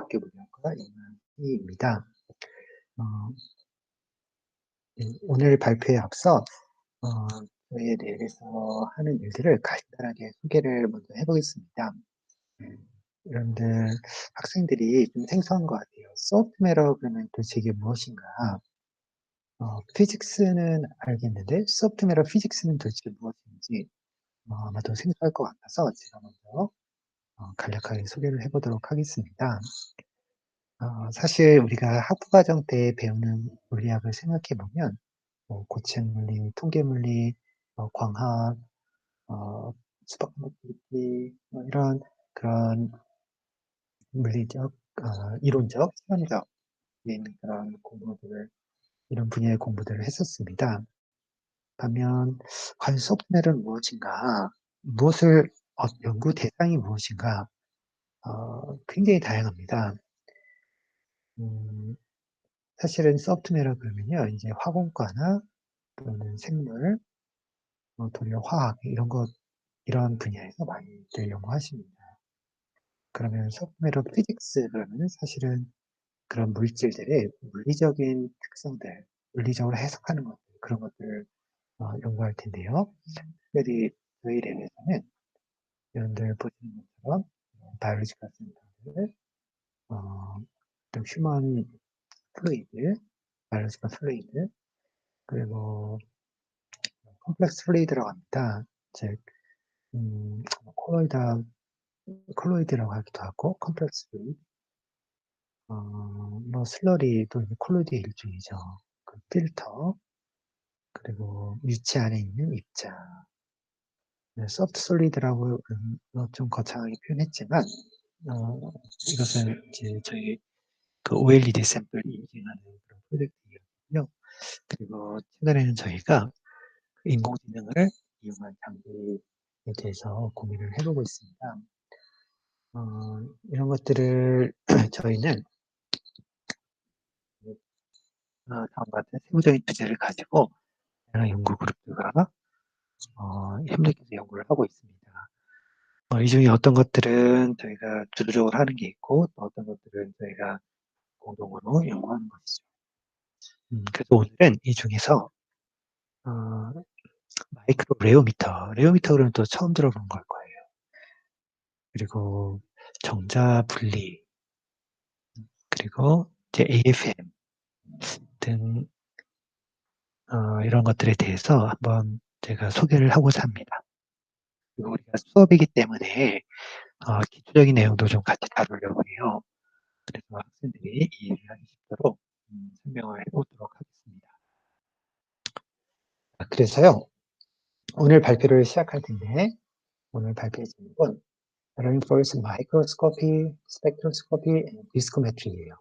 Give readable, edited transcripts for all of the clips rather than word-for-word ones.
수학교 문학과 이만희입니다. 어, 오늘 발표에 앞서 저희에 대해서 하는 일들을 간단하게 소개를 먼저 해보겠습니다. 여러분들 학생들이 좀 생소한 것 같아요. 소프트웨어 그러면 도대체 이게 무엇인가? 피직스는 알겠는데 소프트웨어 피직스는 도대체 무엇인지 아마도 생소할 것 같아서 제가 먼저 간략하게 소개를 해보도록 하겠습니다. 사실 우리가 학부과정 때 배우는 물리학을 생각해 보면 고체물리, 통계물리, 광학, 수박 물리 이런 그런 물리적, 이론적, 실험적 있는 그런 공부들을 이런 분야의 공부들을 했었습니다. 반면 과연 소프트웨어는 무엇인가, 무엇을 연구 대상이 무엇인가 굉장히 다양합니다. 사실은 소프트웨어 그러면요, 이제 화공과나 또는 생물, 도리어 화학 이런 분야에서 많이들 연구하십니다. 그러면 소프트웨어 피직스 그러면은 사실은 그런 물질들의 물리적인 특성들, 물리적으로 해석하는 것들, 그런 것들을 연구할 텐데요. 특별히 저희 랩에서는 여러분들 보시는 것처럼 바이올로지컬 센터들, 또 휴먼 플루이드, 바이올로지컬 플루이드, 그리고 컴플렉스 플루이드라고 합니다. 즉, 콜로이드라고 하기도 하고, 컴플렉스 플루이드, 슬러리도 콜로이드의 일종이죠. 그 필터, 그리고 유체 안에 있는 입자. 소프트 솔리드라고 좀 거창하게 표현했지만, 이것은 이제 저희 그 OLED 샘플 인증하는 그런 프로젝트이거든요. 그리고 최근에는 저희가 인공지능을 이용한 장비에 대해서 고민을 해보고 있습니다. 이런 것들을 저희는 다음과 같은 세부적인 주제를 가지고 여러 연구 그룹들과 협력해서 연구를 하고 있습니다. 이 중에 어떤 것들은 저희가 주도적으로 하는 게 있고, 또 어떤 것들은 저희가 공동으로 연구하는 것이죠. 그래서 오늘은 이 중에서 마이크로 레오미터 그러면 또 처음 들어본 걸 거예요. 그리고 정자 분리, 그리고 이제 AFM 등 이런 것들에 대해서 한번 제가 소개를 하고자 합니다. 그리고 우리가 수업이기 때문에 기초적인 내용도 좀 같이 다루려고 해요. 그래서 학생들이 이해하기 쉽도록 설명을 해보도록 하겠습니다. 그래서요, 오늘 발표를 시작할 텐데, 오늘 발표의 제목은 Reinforced Microscopy, Spectroscopy, and Discometry예요.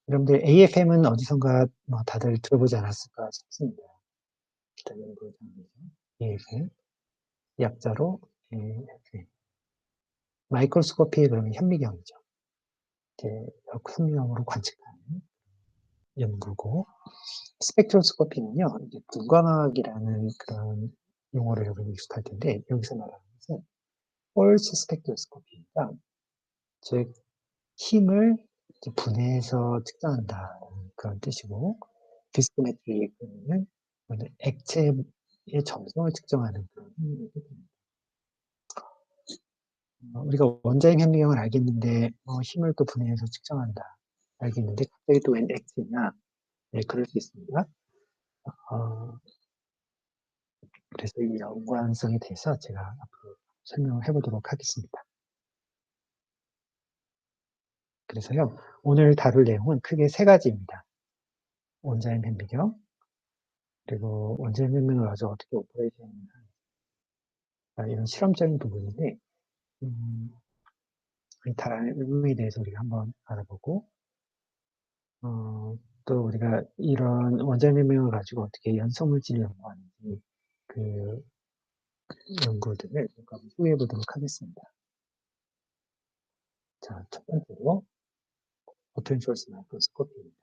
여러분들 AFM은 어디선가 다들 들어보지 않았을까 싶습니다. AFM, 약자로 AFM. 마이크로스코피 그러면 현미경이죠. 현미경으로 관측하는 연구고, 스펙트로스코피는요, 이제 분광학이라는 그런 용어를 여러분이 익숙할 텐데, 여기서 말하는 것은 폴스 스펙트로스코피입니다. 즉, 힘을 분해해서 측정한다는 그런 뜻이고, 디스크메트리는 액체의 점성을 측정하는 그런 힘을 뜻입니다. 우리가 원자핵 현미경을 알겠는데, 힘을 또 분해해서 측정한다. 알겠는데, 갑자기 또 웬 액체냐? 네, 그럴 수 있습니다. 그래서 이 연관성에 대해서 제가 앞으로 설명을 해보도록 하겠습니다. 그래서요, 오늘 다룰 내용은 크게 세 가지입니다. 원자핵 현미경, 그리고 원자핵 현미경을 가지고 어떻게 오퍼레이션을 하는지, 이런 실험적인 부분인데, 다른 의미에 대해서 우리가 한번 알아보고, 또 우리가 이런 원자핵 현미경을 가지고 어떻게 연소물질을 연구하는지, 그 연구들을 한번 소개해 보도록 하겠습니다. 자, 첫 번째로, 포텐셜스 마이크로스코피입니다.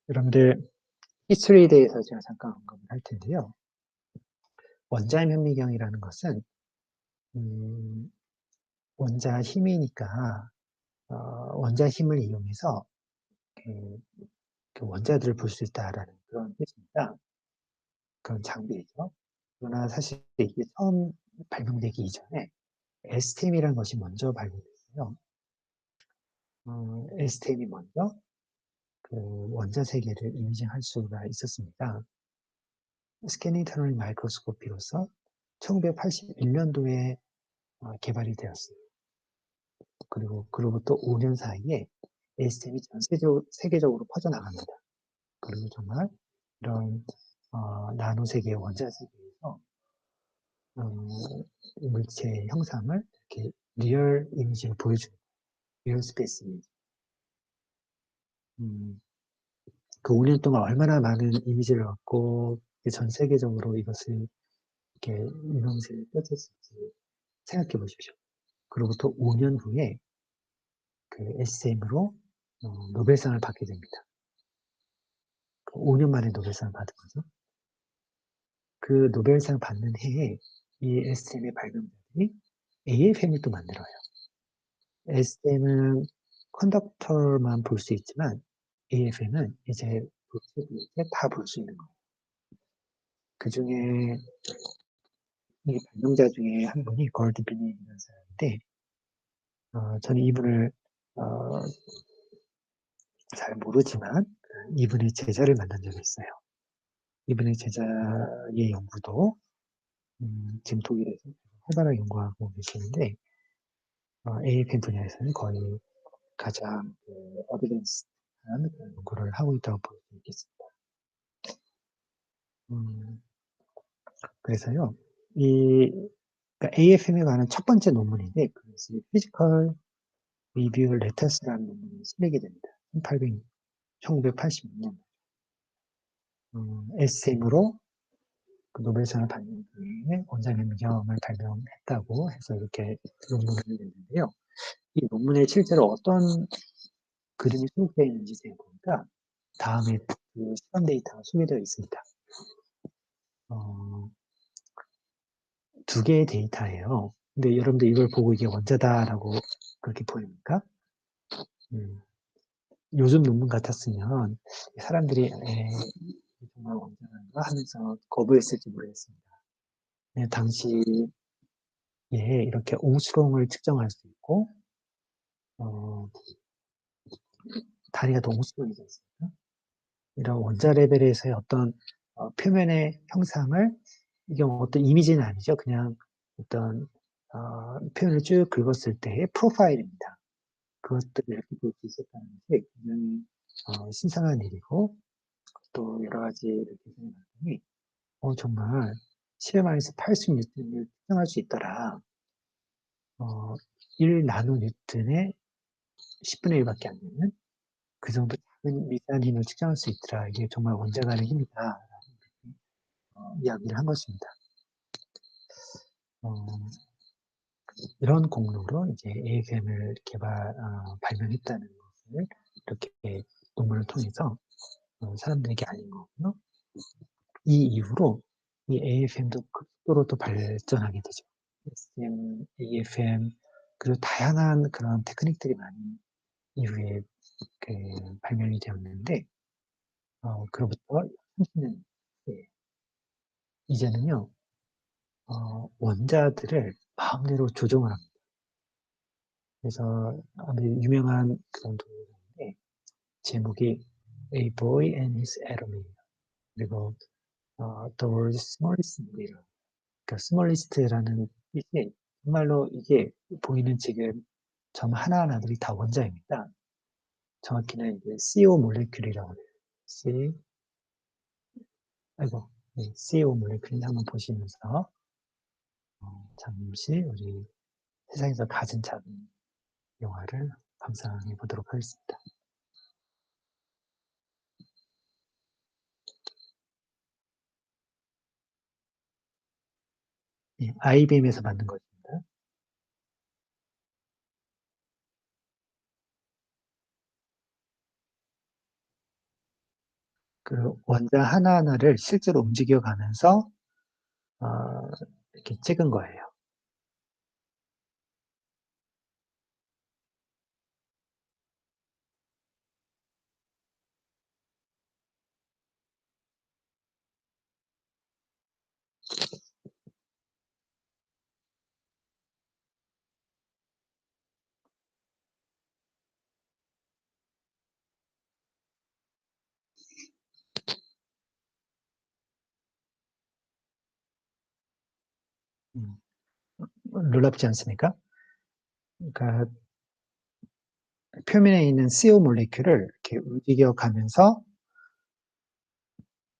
여러분들, 히스토리에 대해서 제가 잠깐 언급을 할 텐데요. 원자핵 현미경이라는 것은 원자 힘이니까 원자 힘을 이용해서 그, 그 원자들을 볼 수 있다라는 그런 뜻입니다. 그런 장비이죠. 그러나 사실 이게 처음 발명되기 이전에 STEM이라는 것이 먼저 발명됐어요. STEM이 먼저 그 원자 세계를 이미징할 수가 있었습니다. 스캐닝 터널 마이크로스코피로서 1981년도에 개발이 되었어요. 그리고 그로부터 5년 사이에 STEM이 전 세계적으로 퍼져나갑니다. 그리고 정말 이런 나노 세계, 원자 세계에서 물체 형상을 이렇게 리얼 이미지로 보여주는 리얼 스페이스 이미지. 그 5년 동안 얼마나 많은 이미지를 얻고 전 세계적으로 이것을 이렇게 유명세를 펼쳤을지 생각해 보십시오. 그로부터 5년 후에 그 SM으로 노벨상을 받게 됩니다. 5년 만에 노벨상을 받은 거죠. 그 노벨상 받는 해에 이 SM의 발명자들이 AFM을 또 만들어요. SM은 컨덕터만 볼 수 있지만 AFM은 이제 다 볼 수 있는 거예요. 그 중에 이 발명자 중에 한 분이 걸드빈이라는 사람인데 저는 이분을 잘 모르지만 이분의 제자를 만난 적이 있어요. 이분의 제자의 연구도 지금 독일에서 활발하게 연구하고 계시는데 AFM 분야에서는 거의 가장 어드밴스한 연구를 하고 있다고 볼 수 있겠습니다. 그래서요, 그러니까 AFM에 관한 첫 번째 논문인데 그것이 피지컬 리뷰 레터스라는 논문이 실리게 됩니다. 1986년 SM으로 그 노벨상을 받는 분의 원자력 미경을 발명했다고 해서 이렇게 논문을 냈는데요. 이 논문에 실제로 어떤 그림이 수록되어 있는지 제가 보니까 다음에 그 시간 데이터가 소개되어 있습니다. 두 개의 데이터예요. 근데 여러분들 이걸 보고 이게 원자다라고 그렇게 보입니까? 요즘 논문 같았으면 사람들이 정말 원자인가 하면서 거부했을지 모르겠습니다. 당시에 이렇게 옹수롱을 측정할 수 있고 다리가 더 옹수롱이지 않습니까? 이런 원자 레벨에서의 어떤 표면의 형상을 이게 어떤 이미지는 아니죠. 그냥 어떤 표현을 쭉 긁었을 때의 프로파일입니다. 그것들을 이렇게 볼 수 있었다는 것이 굉장히 신선한 일이고 또 여러 가지 이렇게 생각했더니 정말 실험 안에서 80뉴턴을 측정할 수 있더라. 1나노 뉴턴의 10분의 1밖에 안 되는 그 정도 작은 미세한 힘을 측정할 수 있더라. 이게 정말 원자간의 힘이다. 이야기를 한 것입니다. 이런 공로로 이제 AFM을 발명했다는 것을 이렇게 논문을 통해서 사람들에게 알린 거고요. 이 이후로 이 AFM도 급속도로 또 발전하게 되죠. SM, AFM, 그리고 다양한 그런 테크닉들이 많이 이후에 발명이 되었는데, 그로부터 30년, 이제는요, 원자들을 마음대로 조종을 합니다. 그래서 아주 유명한 그런 동물인데, 제목이 A Boy and His Atom. 그리고 The World's Smallest Needle. 그러니까 스몰리스트라는 뜻이 정말로 이게 보이는 지금 점 하나하나들이 다 원자입니다. 정확히는 이제 CO 몰레큘이라고 해요. CO 몰레큘 한번 보시면서 잠시 우리 세상에서 가장 작은 영화를 감상해 보도록 하겠습니다. IBM에서 만든 것입니다. 그 원자 하나하나를 실제로 움직여가면서 이렇게 찍은 거예요. 음, 놀랍지 않습니까? 그러니까 표면에 있는 CO 몰레큘을 이렇게 움직여가면서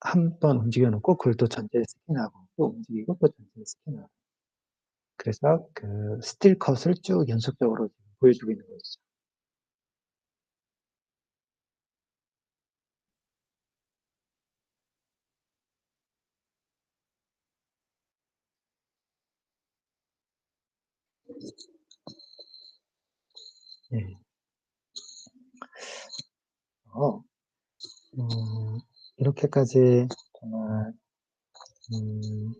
한 번 움직여 놓고 그걸 또 전체를 스캔하고 또 움직이고 또 전체를 스캔하고 그래서 그 스틸 컷을 쭉 연속적으로 보여주고 있는 거죠. 예. 어, 이렇게까지 정말 음,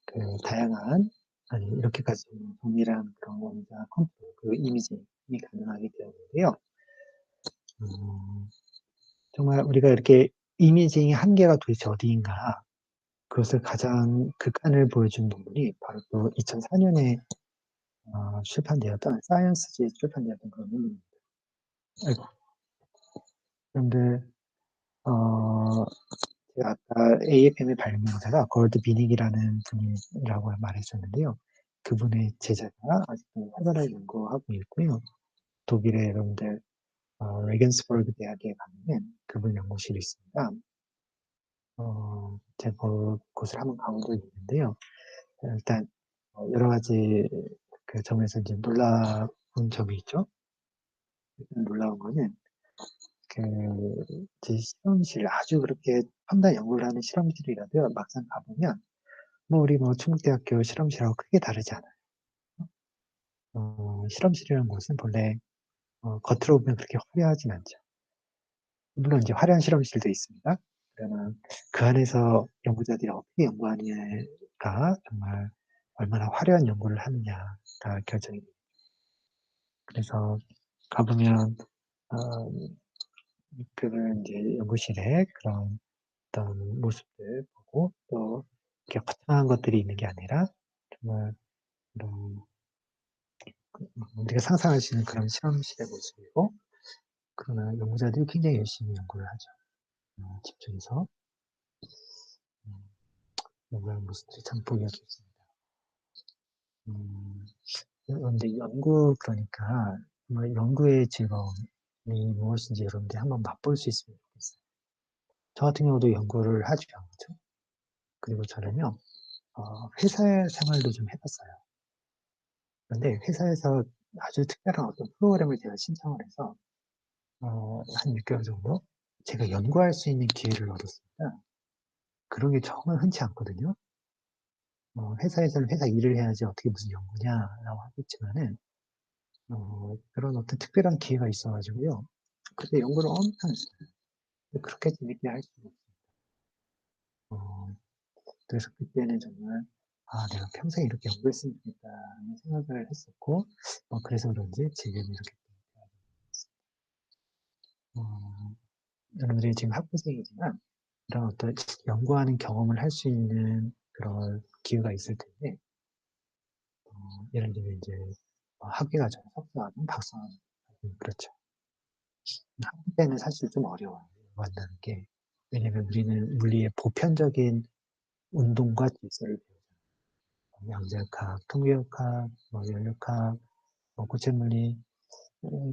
그 다양한 아니 이렇게까지 동일한 그런 원자 컴퓨터 그 이미징이 가능하게 되었는데요. 음, 정말 우리가 이렇게 이미징의 한계가 도대체 어디인가 그것을 가장 극한을 보여준 논문이 바로 또 2004년에 출판되었던 사이언스지에 출판되었던 그런 논문입니다. 아이고, 그런데 제가 아까 AFM의 발명자가 걸드 비닉이라는 분이라고 말했었는데요. 그분의 제자가 아직도 활발하게 연구하고 있고요. 독일의 여러분들 레겐스버그 대학에 가면 그분 연구실이 있습니다. 제가 그곳을 한번 가본 적이 있는데요. 일단 여러 가지 그 점에서 이제 놀라운 점이 있죠. 일단 놀라운 거는 그 이제 실험실 아주 그렇게 첨단 연구를 하는 실험실이라도 막상 가보면 뭐 우리 뭐 충북대학교 실험실하고 크게 다르지 않아요. 실험실이라는 곳은 본래 겉으로 보면 그렇게 화려하진 않죠. 물론 이제 화려한 실험실도 있습니다. 그러나 그 안에서 연구자들이 어떻게 연구하느냐가 정말 얼마나 화려한 연구를 하느냐가 결정이 됩니다. 그래서 가보면 어, 그런 이제 연구실에 그런 어떤 모습들 보고 또 이렇게 거창한 것들이 있는 게 아니라 정말 그런 우리가 상상할 수 있는 그런 실험실의 모습이고 그러나 연구자들이 굉장히 열심히 연구를 하죠. 집중해서 연구하는 모습들이 참 보기가 좋습니다. 음, 그런데 연구 그러니까 정말 연구의 즐거움이 무엇인지 여러분들이 한번 맛볼 수 있으면 좋겠어요. 저 같은 경우도 연구를 하죠. 그렇죠? 그리고 저는요 회사 생활도 좀 해봤어요. 그런데 회사에서 아주 특별한 어떤 프로그램을 제가 신청을 해서 한 6개월 정도 제가 연구할 수 있는 기회를 얻었습니다. 그런 게 정말 흔치 않거든요. 회사에서는 회사 일을 해야지 어떻게 무슨 연구냐라고 하겠지만은 그런 어떤 특별한 기회가 있어가지고요. 그때 연구를 엄청 했어요. 그렇게 재밌게 할 수가 없어요. 어, 그래서 그때는 정말 내가 평생 이렇게 연구했으면 좋겠다는 생각을 했었고 그래서 그런지 지금 이렇게 어, 여러분들이 지금 학부생이지만 이런 어떤 연구하는 경험을 할 수 있는 그런 기회가 있을 텐데 예를 들면 이제 학위 과정, 석사하든 박사하든 그렇죠. 학부 때는 사실 좀 어려워요. 만나는 게. 왜냐면 우리는 물리의 보편적인 운동과 질서를 배우잖아요. 양자역학, 통계역학, 뭐 연력학, 뭐 고체물리.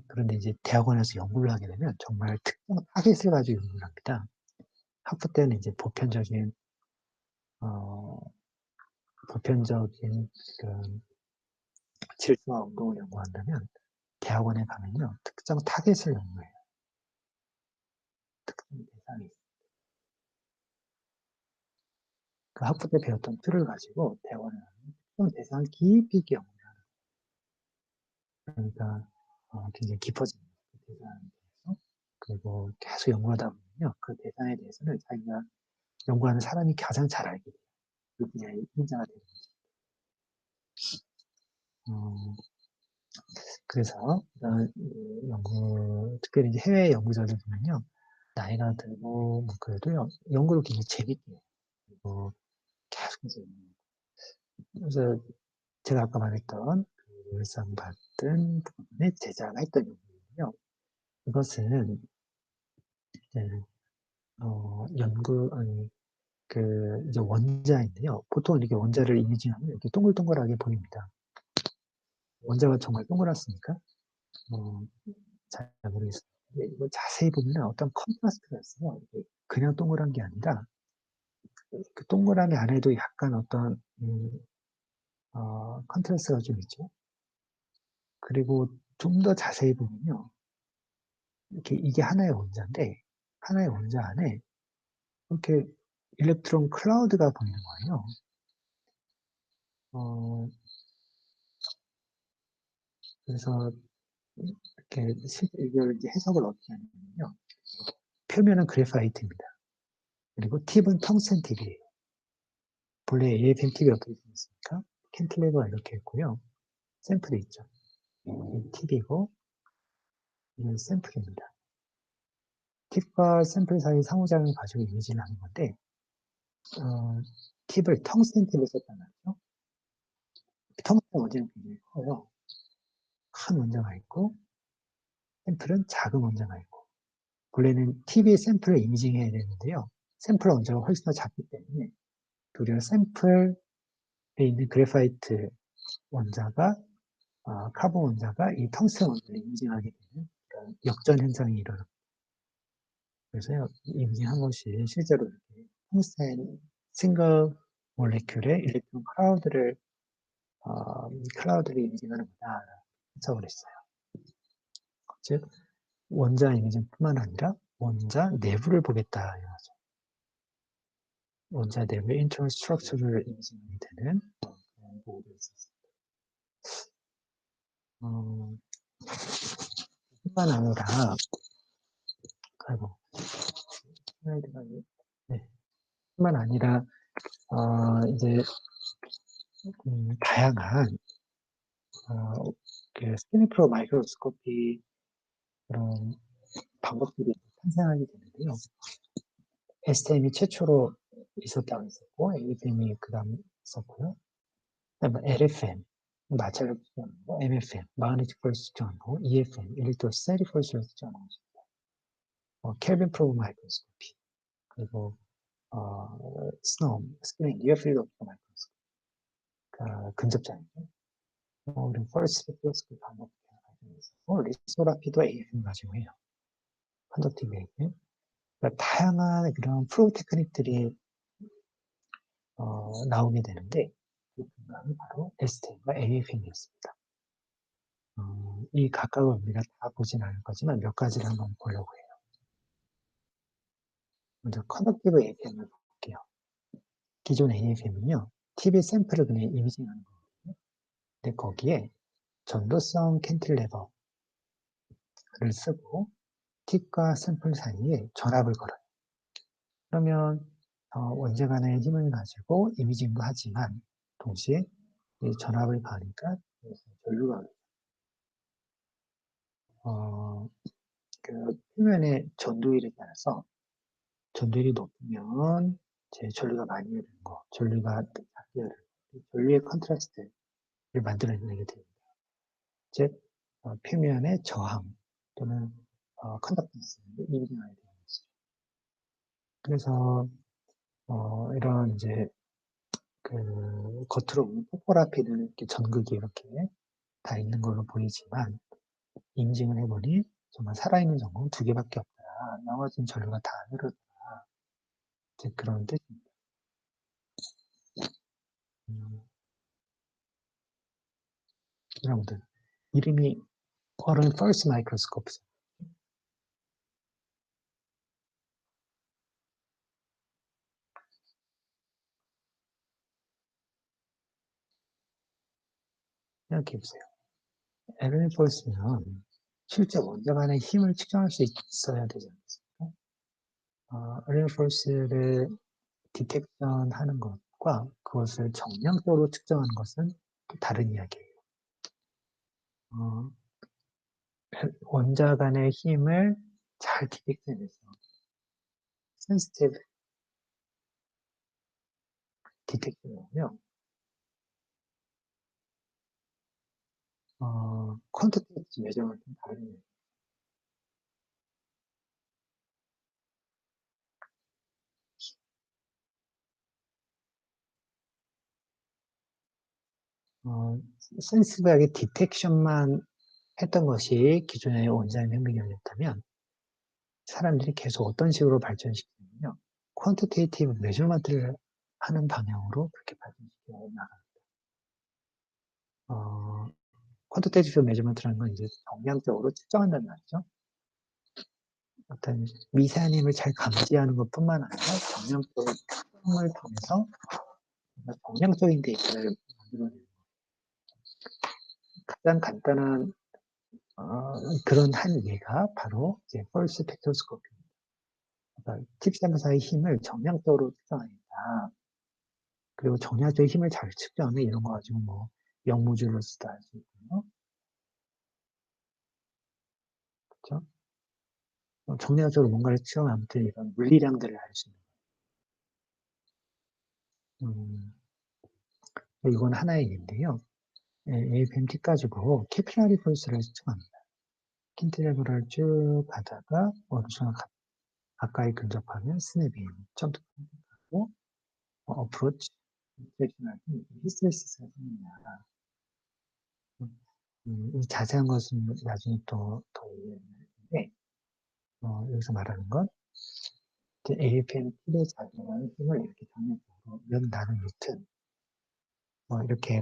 그런데 이제 대학원에서 연구를 하게 되면 정말 특정 타겟을 가지고 연구를 합니다. 학부 때는 이제 어, 보편적인 그 질서와 운동을 연구한다면 대학원에 가면요 특정 타겟을 연구해요. 특정 대상이 그 학부 때 배웠던 툴을 가지고 대학원에 가면 특정 대상을 깊이 있게 연구해요. 그러니까 굉장히 깊어집니다. 그 대상에 대해서. 그리고 계속 연구하다 보면요. 그 대상에 대해서는 자기가 연구하는 사람이 가장 잘 알게 돼요. 그 분야의 인자가 되는 거죠. 어, 그래서 특별히 이제 해외 연구자들 보면요. 나이가 들고 뭐 그래도요. 연구를 굉장히 재밌게 해요. 그리고 계속 이제 그래서 제가 아까 말했던 그 일상 받은 부분에 제자가 했던 연구인데요. 이것은 이제 연구, 아니, 이제 원자인데요. 보통 이렇게 원자를 이미징하면 이렇게 동글동글하게 보입니다. 원자가 정말 동그랗습니까? 어, 잘 모르겠습니다. 이거 자세히 보면 어떤 컨트라스트가 있어요. 그냥 동그란 게 아니라 그 동그라미 안에도 약간 어떤 컨트라스트가 좀 있죠. 그리고 좀 더 자세히 보면요. 이렇게 이게 하나의 원자인데 하나의 원자 안에 이렇게 일렉트론 클라우드가 보이는 거예요. 그래서 이렇게 이걸 이제 해석을 어떻게 하냐면요. 표면은 그래파이트입니다. 그리고 팁은 텅스텐 팁이에요. 본래 AFM 팁이 어떻게 생겼습니까? 캔틸레버가 이렇게 있고요. 샘플이 있죠. 이 팁이고 이건 샘플입니다. 팁과 샘플 사이 상호작용을 가지고 이미지를 하는 건데 팁을 텅스텐 팁을 썼단 말이죠. 텅스텐 원자는 굉장히 커요. 큰 원자가 있고 샘플은 작은 원자가 있고 원래는 팁이 샘플을 이미징해야 되는데요. 샘플 원자가 훨씬 더 작기 때문에 도리어 샘플에 있는 그래파이트 원자가 카본 원자가 이 텅스텐 원자를 이미징하게 되는 그런 역전 현상이 일어납니다. 그래서 이미징한 것이 실제로 이렇게 텅스텐 싱글 몰레큘의 일렉트론 클라우드를 이미징하는 거다 해석을 했어요. 즉 원자 이미징뿐만 아니라 원자 내부를 보겠다 이거죠. 원자 내부의 인터널 스트럭처를 이미징하게 되는 보고도 있었습니다. 뿐만 아니라 아이고 슬라이드가 네. 뿐만 아니라 이제 다양한 그 스캐닝 프로 마이크로스코피 그런 방법들이 탄생하게 되는데요. STM이 최초로 있었다고 했었고, AFM이 그 다음에 있었고요. LFM, 마찰력 측정하고, MFM, 마그네틱 폴스 측정하고, EFM, 일렉트로스테틱 폴스를 측정하고, 켈빈 프로브 마이크로스코피, 그리고 스노움, 스크린 리어필드 옵티컬 마이크로스코피, 근접자이죠. 그리고 펄스 스펙트로스코피 방법을 가지고 있었고, 리소라피도 AFM 가지고 해요. 컨덕티브 AFM. 그러니까 다양한 그런 프로 테크닉들이 나오게 되는데 그 근간이 바로 STM과 AFM이었습니다. 이 각각을 우리가 다 보진 않을 거지만 몇 가지를 한번 보려고 해요. 먼저 컨덕티브 AFM을 볼게요. 기존 AFM은요, TV 샘플을 그냥 이미징하는 거거든요. 근데 거기에 전도성 캔틸레버를 쓰고 팁과 샘플 사이에 전압을 걸어요. 그러면 원자 간의 힘을 가지고 이미징도 하지만 동시에 이 전압을 가하니까 전류가 그 표면의 전도율에 따라서 전도율이 높으면 제 전류가 많이 흐르는 거, 전류가 작게 흐르는 거, 전류의 컨트라스트를 만들어내게 됩니다. 즉 표면의 저항 또는 컨덕턴스를 이미징하게 되는 것이죠. 그래서 이런 이제 그 겉으로 보면 포포라피는 이렇게 전극이 이렇게 다 있는 걸로 보이지만 인증을 해보니 정말 살아있는 전극은 두 개밖에 없다. 나머지는 전류가 다 안 흐르더라. 그런 뜻입니다. 여러분들 이름이 어른 펄스 마이크로스코프 생각해 보세요. 에르니 펄스면 실제 원자 간의 힘을 측정할 수 있어야 되지 않습니까? 에르니 펄스를 디텍션하는 것과 그것을 정량적으로 측정하는 것은 다른 이야기예요. 원자 간의 힘을 잘 디텍션해서 센시티브 디텍션을 하면 퀀터티브 매저는 좀 다른 이야기예요. 어, 센시블하게 디텍션만 했던 것이 기존의 원자의 혁명이었다면 사람들이 계속 어떤 식으로 발전시키냐면요. 퀀티테이티브 메저먼트를 하는 방향으로 그렇게 발전시켜 나가. 퀀티테이티브 메저먼트라는 건 이제 정량적으로 측정한다는 말이죠. 어떤 미세한 힘을 잘 감지하는 것뿐만 아니라 정량적인 특성을 통해서 정량적인 데이터를 만들어내는 가장 간단한 그런 한 예가 바로 이제 펄스 벡터스코피입니다. 그러니까 팁샘사의 힘을 정량적으로 측정하니까 그리고 정량적인 힘을 잘 측정하면 이런 거 가지고 뭐 영무줄로서도 할 수 있고요. 그렇죠? 정량적으로 뭔가를 측정하면 아무튼 이런 물리량들을 알 수 있는 음, 이건 하나의 예인데요. AFMT 가지고 캐피라리 펄스를 측정합니다. 킨트레버를 쭉 가다가 어느 순간 가까이 근접하면 스냅인 점프하고 어프로치 디렉션을 히스테시스가 생깁니다. 이 자세한 것은 나중에 더 얘기하는데 여기서 말하는 건 AFM 팁의 작용하는 힘을 이렇게 정량적으로 몇 나노뉴턴 이렇게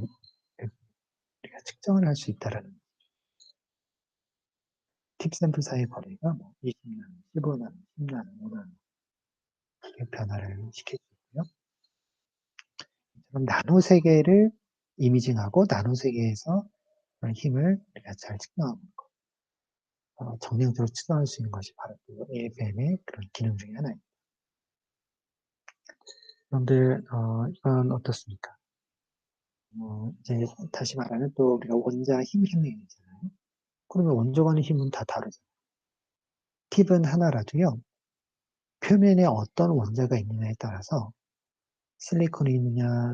우리가 측정을 할 수 있다라는 팁 샘플 사이의 거리가 뭐 20나노, 15나노, 10나노, 5나노 이렇게 변화를 시킬 수 있고요. 그럼 나노 세계를 이미징하고 나노 세계에서 힘을 우리가 잘 측정하고 정량적으로 측정할 수 있는 것이 바로 AFM의 그런 기능 중에 하나입니다. 여러분들 이건 어떻습니까? 이제 다시 말하면 또 우리가 원자 힘 혁명이잖아요. 그러면 원소 간의 힘은 다 다르죠. 팁은 하나라도요. 표면에 어떤 원자가 있느냐에 따라서 실리콘이 있느냐,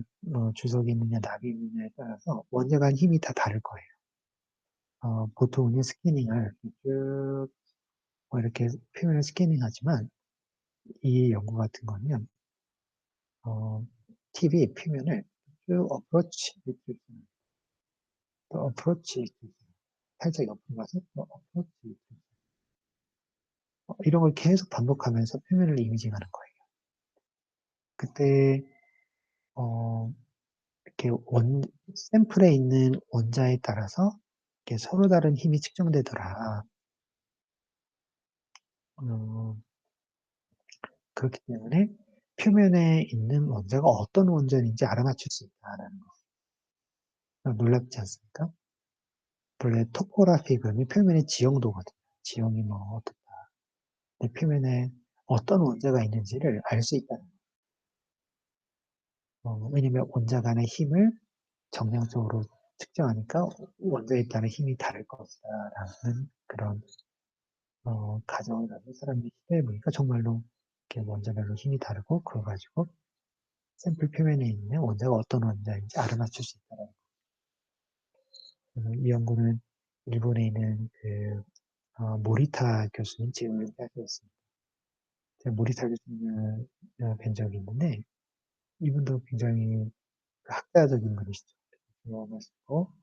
주석이 있느냐, 납이 있느냐에 따라서 원자 간 힘이 다 다를 거예요. 보통은 스캐닝을 쭉 이렇게 표면을 스캐닝하지만 이 연구 같은 거는 팁이 표면을 쭉 어프로치, 또 어프로치, 살짝 옆으로 가서 또 어프로치, 이런 걸 계속 반복하면서 표면을 이미징하는 거예요. 그때 이렇게 샘플에 있는 원자에 따라서 이렇게 서로 다른 힘이 측정되더라. 그렇기 때문에 표면에 있는 원자가 어떤 원자인지 알아맞힐 수 있다라는 거. 놀랍지 않습니까? 원래 토포그래피 그러면 표면의 지형도거든요. 지형이 뭐 어떻다. 내 표면에 어떤 원자가 있는지를 알 수 있다는 거. 왜냐면 원자 간의 힘을 정량적으로 측정하니까 원자에 따른 힘이 다를 것이다라는 그런 가정을 가지고 사람들이 시도해 보니까 정말로 이렇게 원자별로 힘이 다르고 그거 가지고 샘플 표면에 있는 원자가 어떤 원자인지 알아맞힐 수 있다는 이 연구는 일본에 있는 모리타 교수님, 지금 은퇴하셨습니다. 제가 모리타 교수님을 뵌 적이 있는데, 이분도 굉장히 학자적인 분이시죠. 경험하시고,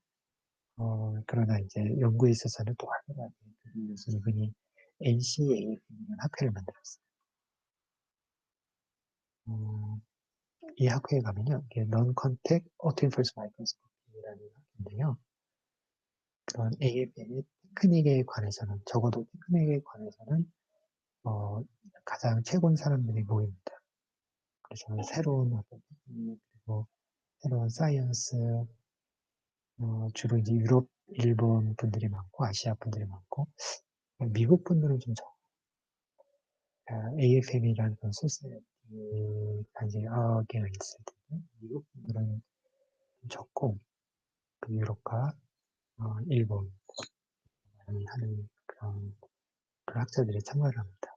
그러나 이제 연구에 있어서는 또 활발하게, 그래서 이분이 NCAF라는 학회를 만들었어요. 이 학회에 가면요, 이게 Non-Contact Autoinverse Microscopy라는 학회인데요. 그런 AFM의 테크닉에 관해서는, 적어도 테크닉에 관해서는 가장 최고인 사람들이 모입니다. 그래서 새로운 어떤 테크닉, 그리고 새로운 사이언스, 주로 이제 유럽, 일본 분들이 많고, 아시아 분들이 많고, 미국 분들은 좀 적어요. AFM이라는 그런 소스가 이제 여러 개가 있을 텐데, 미국 분들은 좀 적고, 그 유럽과 일본 하는 그런 학자들이 참가를 합니다.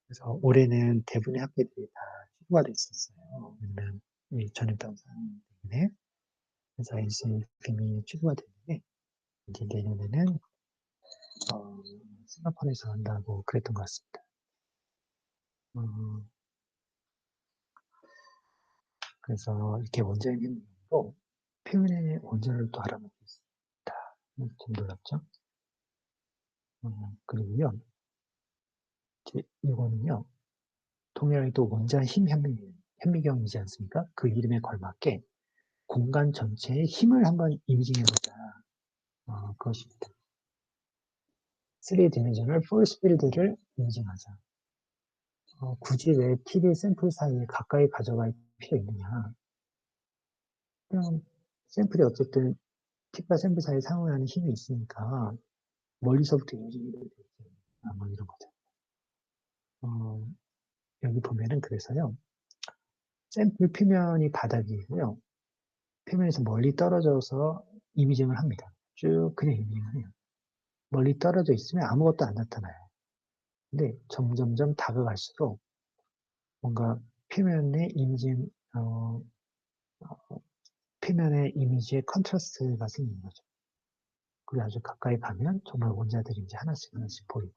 그래서 올해는 대부분의 학회들이 다 취소가 됐었어요. 왜냐면 전염병 상황 때문에. 그래서 NCFM이 취소가 됐는데, 이제 내년에는, 싱가포르에서 한다고 그랬던 것 같습니다. 어, 그래서 이렇게 원자의 힘으로 표면의 원자를 또 알아볼 수 있습니다. 좀 놀랍죠? 그리고요, 이거는요, 동일하게 또 원자 힘 현미경이지 않습니까? 그 이름에 걸맞게 공간 전체의 힘을 한번 이미징해보자. 그것입니다. 3디멘전을 force field를 이미징하자. 굳이 왜 TV 샘플 사이에 가까이 가져갈 필요 있느냐. 그냥 샘플이 어쨌든 팁과 샘플 사이에 상응하는 힘이 있으니까 멀리서부터 이미징이 되지. 뭐 이런 거죠. 여기 보면은 그래서요. 샘플 표면이 바닥이고요. 표면에서 멀리 떨어져서 이미징을 합니다. 쭉 그냥 이미징을 해요. 멀리 떨어져 있으면 아무것도 안 나타나요. 근데 점점점 다가갈수록 뭔가 표면의 이미징, 표면의 이미지의 컨트라스트가 생기는 거죠. 그리고 아주 가까이 가면 정말 원자들이 이제 하나씩 하나씩 보이고.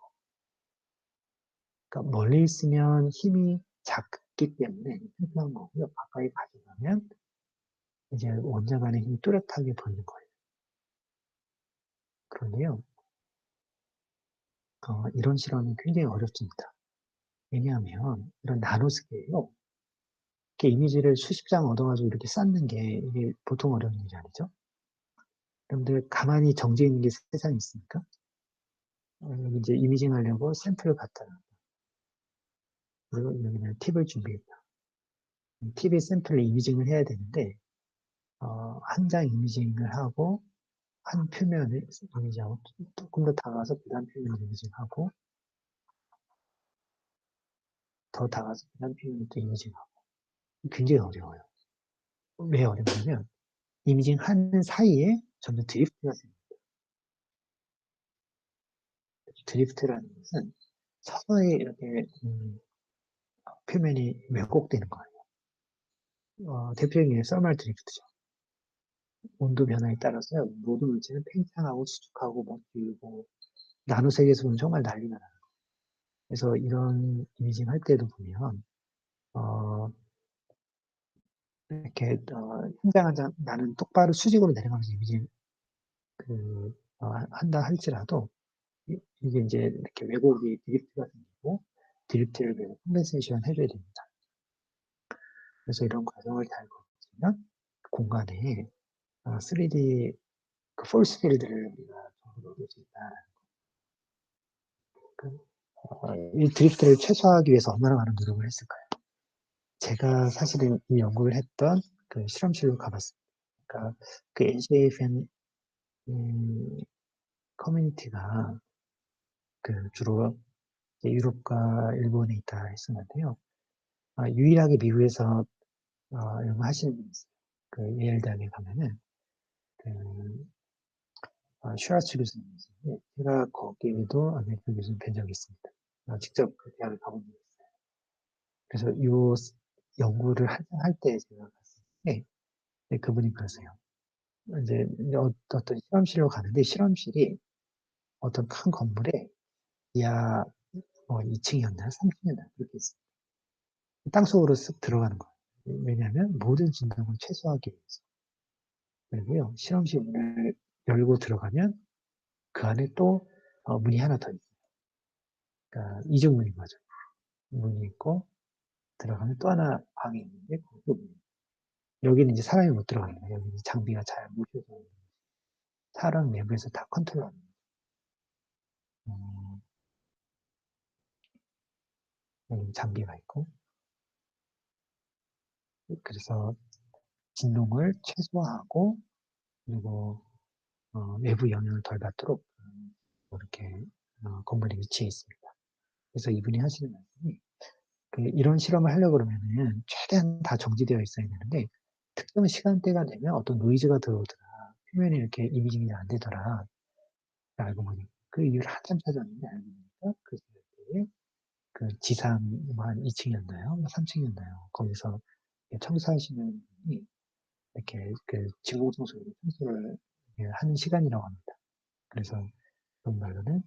그러니까 멀리 있으면 힘이 작기 때문에 평평한 거고요. 가까이 가져가면 이제 원자 간의 힘이 뚜렷하게 보이는 거예요. 그런데요, 이런 실험이 굉장히 어렵습니다. 왜냐하면 이런 나노스케일로 이렇게 이미지를 수십 장 얻어가지고 이렇게 쌓는 게 이게 보통 어려운 일이 아니죠. 여러분들 가만히 정지해 있는 게 세상에 있습니까? 여기 이제 이미징 하려고 샘플을 갖다 놔. 그리고 여기는 팁을 준비했다. 팁의 샘플을 이미징을 해야 되는데 한 장 이미징을 하고 한 표면을 이미징하고 조금 더 다가가서 그 다음 표면을 이미징하고 더 다가가서 그 다음 표면을 또 이미징하고 굉장히 어려워요. 왜 어렵냐면 이미징 하는 사이에 점점 드리프트가 생겨요. 드리프트라는 것은 서서히 이렇게 표면이 왜곡되는 거예요. 대표적인 게 서멀 드리프트죠. 온도 변화에 따라서 모든 물질은 팽창하고 수축하고 먹히고 나노세계에서 보면 정말 난리가 나요. 그래서 이런 이미징 할 때도 보면 이렇게 현장 한 장 나는 똑바로 수직으로 내려가면서 이미징 한다 할지라도 이게 이제 이렇게 왜곡이 드리프트가 생기고 드리프트를 계속 컴pen세이션 해줘야 됩니다. 그래서 이런 과정을 잘 거치면 공간에 3D 그 폴스 필드를 우리가 얻을 수 있다. 이 드리프트를 최소화하기 위해서 얼마나 많은 노력을 했을까요? 제가 사실은 이 연구를 했던 그 실험실로 가봤습니다. 그러니까 그 NCAFM 커뮤니티가 그 주로 유럽과 일본에 있다 했었는데요. 유일하게 미국에서 연구하시는 분이 있어요. 그 예일 대학에 가면은 그 슈라츠 교수님이 있어요. 제가 거기에도 아메리카 교수님 뵌 적이 있습니다. 직접 그 대학을 가본 적이 있어요. 그래서 이 연구를 할 때 제가 갔을 때 네, 그분이 그러세요. 이제 어떤 실험실로 가는데 실험실이 어떤 큰 건물에 지하 2층이었나요? 3층이었나요? 그렇게 있어요. 땅속으로 쓱 들어가는 거예요. 왜냐하면 모든 진동을 최소화하기 위해서. 그리고요, 실험실 문을 열고 들어가면 그 안에 또 문이 하나 더 있어요. 그러니까 이중문인 거죠. 문이 있고 들어가면 또 하나 방이 있는데 거기도 문이 있어요. 여기는 이제 사람이 못 들어가는 거예요. 여기는 장비가 잘 모셔져 있는 사람 내부에서 다 컨트롤하는 장비가 있고 그래서 진동을 최소화하고 그리고 외부 영향을 덜 받도록 이렇게 건물에 위치해 있습니다. 그래서 이분이 하시는 말씀이 이런 실험을 하려고 그러면은 최대한 다 정지되어 있어야 되는데 특정 시간대가 되면 어떤 노이즈가 들어오더라. 표면이 이렇게 이미징이 안 되더라. 알고 보니 그 이유를 한참 찾았는데 알고 보니까 그 시간대에 그 지상 한 2층이었나요? 3층이었나요? 거기서 청소하시는 분이 이렇게 그 진공청소기로 청소를 하는 시간이라고 합니다. 그래서 그런 말로는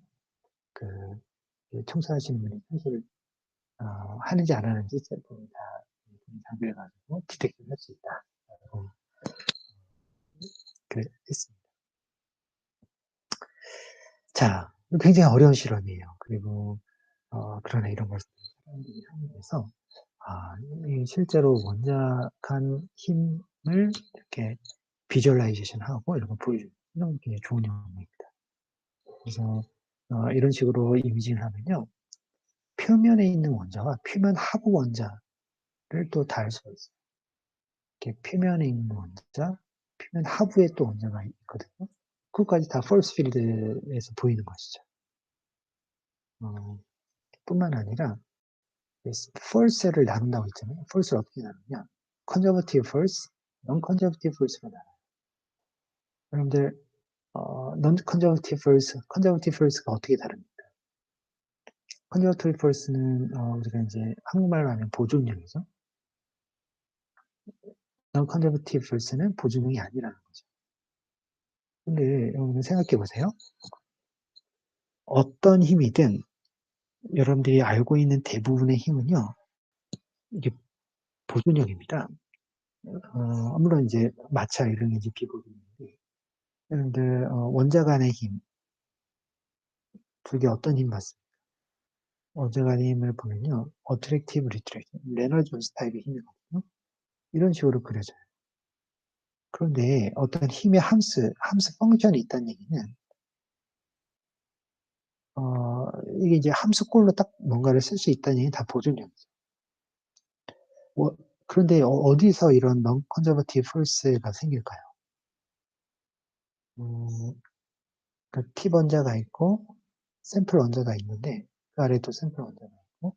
그 청소하시는 분이 사실 하는지 안 하는지 다 장비를 가지고 디텍션을 할 수 있다. 그래 했습니다. 자, 굉장히 어려운 실험이에요. 그리고 그러나 이런 걸 사람들이 하는 데서 실제로 원작한 힘을 이렇게 비주얼라이제이션하고 이런 걸 보여주는 이런 게 좋은 영역입니다. 그래서 이런 식으로 이미징을 하면요, 표면에 있는 원자와 표면 하부 원자를 또 다 알 수가 있어요. 이렇게 표면에 있는 원자, 표면 하부에 또 원자가 있거든요. 그것까지 다 폴스 필드에서 보이는 것이죠. 뿐만 아니라 폴스를 나눈다고 했잖아요. 폴스를 어떻게 나누냐? 컨저버티브 폴스, non 컨저버티브 폴스로 나눠요. 여러분들 non 컨저버티브 폴스, 컨저버티브 폴스가 어떻게 다릅니까? 컨저버티브 폴스는 우리가 이제 한국말로 하면 보존형이죠. non 컨저버티브 폴스는 보존형이 아니라는 거죠. 근데 여러분 생각해 보세요. 어떤 힘이든 여러분들이 알고 있는 대부분의 힘은요, 이게 보존형입니다. 물론 이제 마찰 이런 게 이제 비보존인데, 여러분들 원자 간의 힘, 그게 어떤 힘 맞습니까? 원자 간의 힘을 보면요, 어트랙티브 리트랙션, 레너드 존스 타입의 힘이거든요. 이런 식으로 그려져요. 그런데 어떤 힘의 함수 펑션이 있다는 얘기는 이게 이제 함수꼴로 딱 뭔가를 쓸 수 있다는 얘기는 다 보존형이죠. 그런데 어디서 이런 non conservative force가 생길까요? 그 T 원자가 있고 샘플 원자가 있는데 그 아래도 샘플 원자가 있고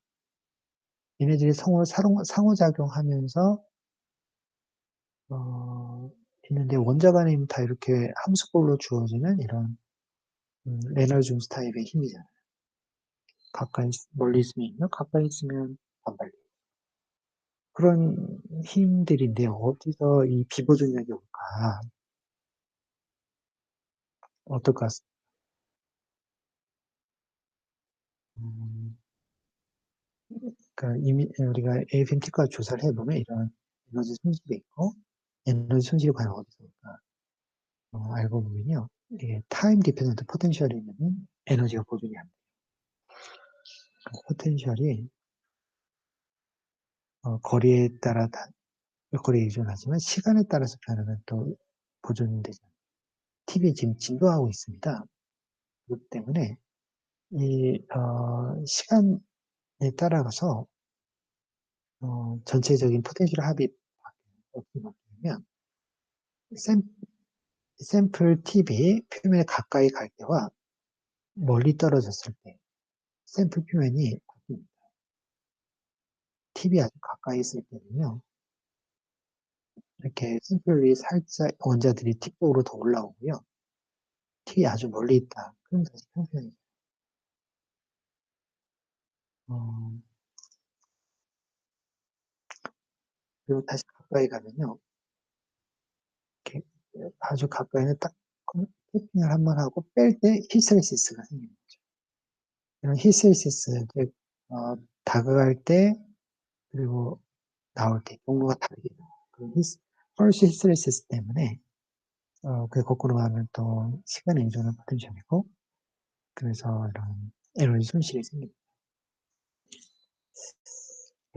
얘네들이 상호작용하면서 있는데 원자 간의 힘 다 이렇게 함수꼴로 주어지는 이런 레너드 존스 타입의 힘이잖아요. 가까이 멀리 있으면 있고 가까이 있으면 반발력. 그런 힘들인데 어디서 이 비보존력이 올까? 어떨 것 같습니다. 그러니까 이미 우리가 AFMT과 조사를 해보면 이런 에너지 손실이 있고 에너지 손실이 과연 어디서 올까? 알고 보면요, 이게 타임 디펜던트 포텐셜이 있는 에너지가 보존이 안 돼요. 포텐셜이 거리에 따라 거리에 의존하지만 시간에 따라서 변하면 또 보존이 되잖아요. TV에 지금 진도하고 있습니다. 그렇기 때문에 이 시간에 따라가서 전체적인 포텐셜 합이 어떻게 바뀌냐면 샘플 TV 표면에 가까이 갈 때와 멀리 떨어졌을 때 샘플 표면이 바뀝니다. TV 아주 가까이 있을 때는요, 이렇게 샘플이 살짝 원자들이 팁 쪽으로 더 올라오고요. TV 아주 멀리 있다. 그럼 다시 평평해져요. 그리고 다시 가까이 가면요, 이렇게 아주 가까이는 딱 태핑을 한번 하고 뺄 때 히스테리시스가 생기는 거죠. 이런 히스테리시스, 다가갈 때 그리고 나올 때 경로가 다르게 나와요. 그 펄스 히스테리시스 때문에 그 거꾸로 가면 또 시간에 의존한 포텐셜이고 그래서 이런 에너지 손실이 생깁니다.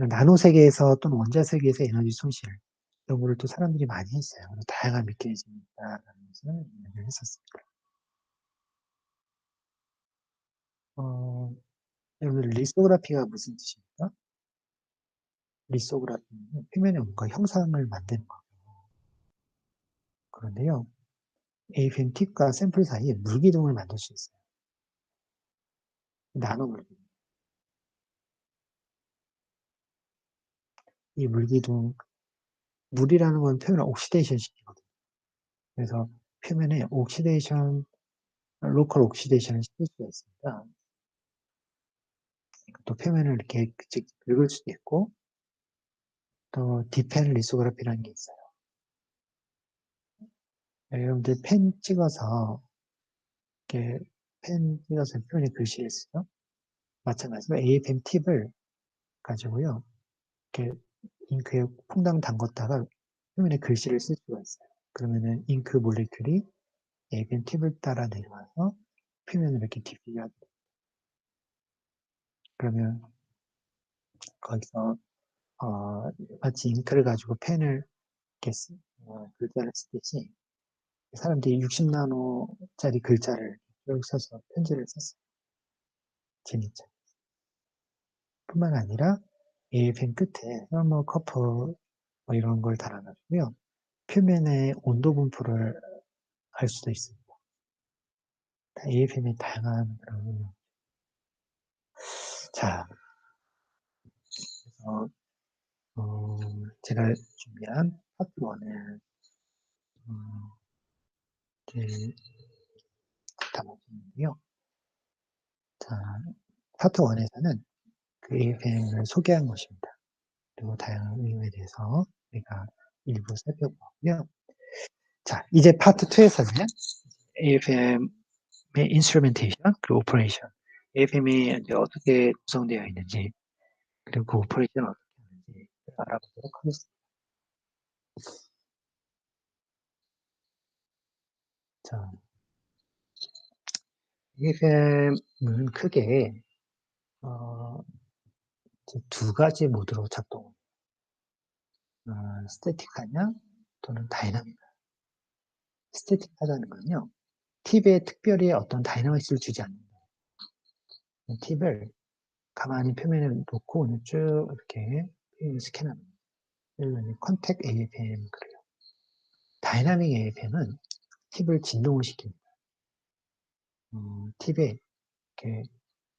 나노 세계에서 또는 원자 세계에서 에너지 손실 이런 거를 또 사람들이 많이 했어요. 다양한 메커니즘이 있다라는 것을 얘기를 했었습니다. 여러분들 리소그라피가 무슨 뜻입니까? 리소그라피는 표면에 뭔가 형상을 만드는 거예요. 그런데요, AFM 팁과 샘플 사이에 물기둥을 만들 수 있어요. 나노 물기둥. 이 물기둥, 물이라는 건 표면을 옥시데이션 시키거든요. 그래서 표면에 로컬 옥시데이션을 시킬 수가 있습니다. 또 표면을 이렇게 긁을 수도 있고, 또 디펜 리소그라피라는 게 있어요. 여러분들 펜 찍어서 이렇게 펜 찍어서 표면에 글씨를 쓰죠. 마찬가지로 AFM 팁을 가지고요. 이렇게 잉크에 퐁당 담궜다가 표면에 글씨를 쓸 수가 있어요. 그러면은 잉크 몰레큘이 AFM 팁을 따라 내려와서 표면을 이렇게 diffuse 하게 돼요. 그러면 거기서 마치 잉크를 가지고 펜을 이렇게 글자를 쓰듯이 사람들이 60나노짜리 글자를 쭉 써서 편지를 썼어요. 재밌죠. 뿐만 아니라 AFM 끝에 서머 커프 뭐 이런 걸 달아가지고요. 표면의 온도 분포를 알 수도 있습니다. AFM의 다양한 그런 자, 그래서 제가 준비한 파트 1을 이제 담아주는데요. 자, 파트 1에서는 그 AFM을 소개한 것입니다. 그리고 다양한 응용에 대해서 우리가 일부 살펴보고요. 자, 이제 파트 2에서는 AFM의 인스트루멘테이션 그리고 오퍼레이션, AFM이 이제 어떻게 구성되어 있는지 그리고 그 오퍼레이션을 어떻게 하는지 알아보도록 하겠습니다. 자, AFM은 크게 두 가지 모드로 작동합니다. 스태틱하냐 또는 다이나믹하냐. 스태틱하다는 건요, 팁에 특별히 어떤 다이나믹스를 주지 않는다. 팁을 가만히 표면에 놓고 쭉 이렇게 스캔합니다. 컨택 AFM 그래요. 다이나믹 AFM은 팁을 진동을 시킵니다. 팁에 이렇게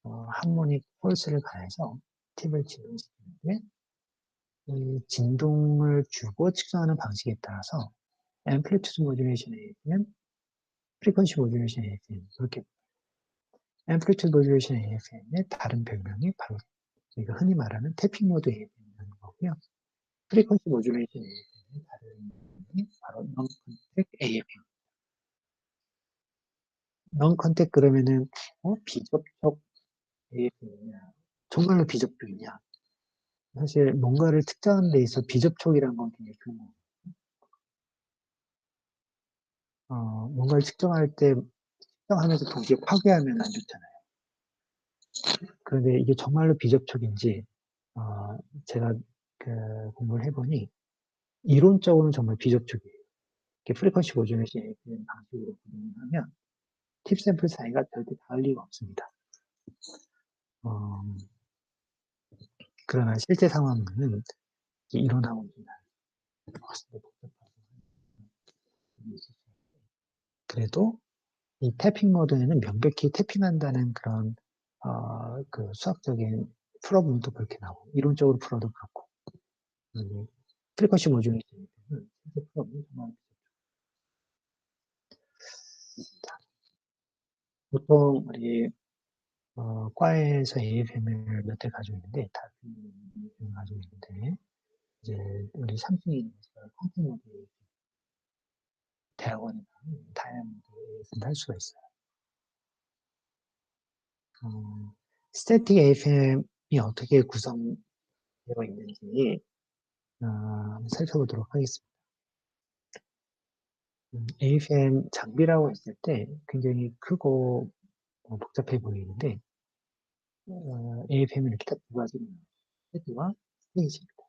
하모닉 폴스를 가해서 팁을 진동시키는데 이 진동을 주고 측정하는 방식에 따라서 앰플리튜드 모듈레이션 AFM, 프리퀀시 모듈레이션 AFM 이렇게 앰플리튜드 모듈레이션 AFM의 다른 별명이 바로 우리가 흔히 말하는 태핑 모드 AFM이라는 거고요. 프리퀀시 모듈레이션 AFM의 다른 별명이 바로 non contact AFM. non contact 그러면은 비접촉 AFM이냐? 정말로 비접촉이냐? 사실 뭔가를 특정하는 데 있어 비접촉이라는 건 굉장히 중요해요. 뭔가를 측정할 때 측정하면서 동시에 파괴하면 안 좋잖아요. 그런데 이게 정말로 비접촉인지 제가 공부를 해보니 이론적으로는 정말 비접촉이에요. 프리퀀시 모듈레이션 방식으로 구동을 하면 팁 샘플 사이가 절대 닿을 리가 없습니다. 그러나 실제 상황은 이론하고는 좀 그래도 이 태핑 모드에는 명백히 태핑한다는 그런 그 수학적인 풀어보면 그렇게 나오고 이론적으로 풀어도 그렇고 프리퀀시 모듈레이션은 실제 풀어보면 정말 보통 우리 과에서 AFM을 몇 대 가지고 있는데 다 가지고 있는데 이제 우리 삼성에서 컴퓨터 모드 대학원이나 다양한 데서 할 수가 있어요. 스태틱 AFM이 어떻게 구성되어 있는지 한번 살펴보도록 하겠습니다. AFM 장비라고 했을 때 굉장히 크고 복잡해 보이는데 AFM은 이렇게 딱 두 가지로 헤드와 스테이지입니다.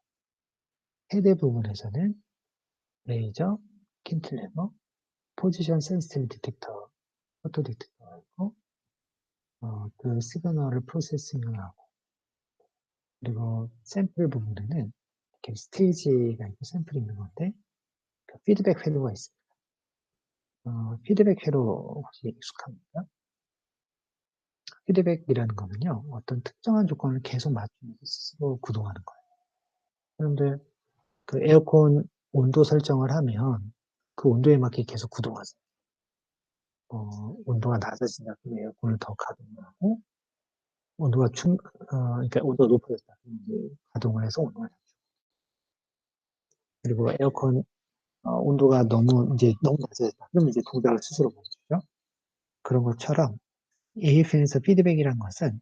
헤드 부분에서는 레이저, 캔틸레버, 포지션 센시티브 디텍터, 포토 디텍터가 있고 그 시그널을 프로세싱을 하고 그리고 샘플 부분에는 이렇게 스테이지가 있고 샘플이 있는 건데 그 피드백 회로가 있습니다. 피드백 회로 혹시 익숙합니까? 피드백이라는 거는요, 어떤 특정한 조건을 계속 맞추면서 스스로 구동하는 거예요. 그런데 그 에어컨 온도 설정을 하면 그 온도에 맞게 계속 구동하죠. 온도가 낮아지다 그러면 에어컨을 더 가동을 하고, 온도가 그러니까 온도가 높아졌다 그러면 이제 가동을 해서 온도를 낮추고. 그리고 에어컨 온도가 너무 낮아졌다 그러면 이제 동작을 스스로 멈추죠. 그런 것처럼 AFM에서 피드백이라는 것은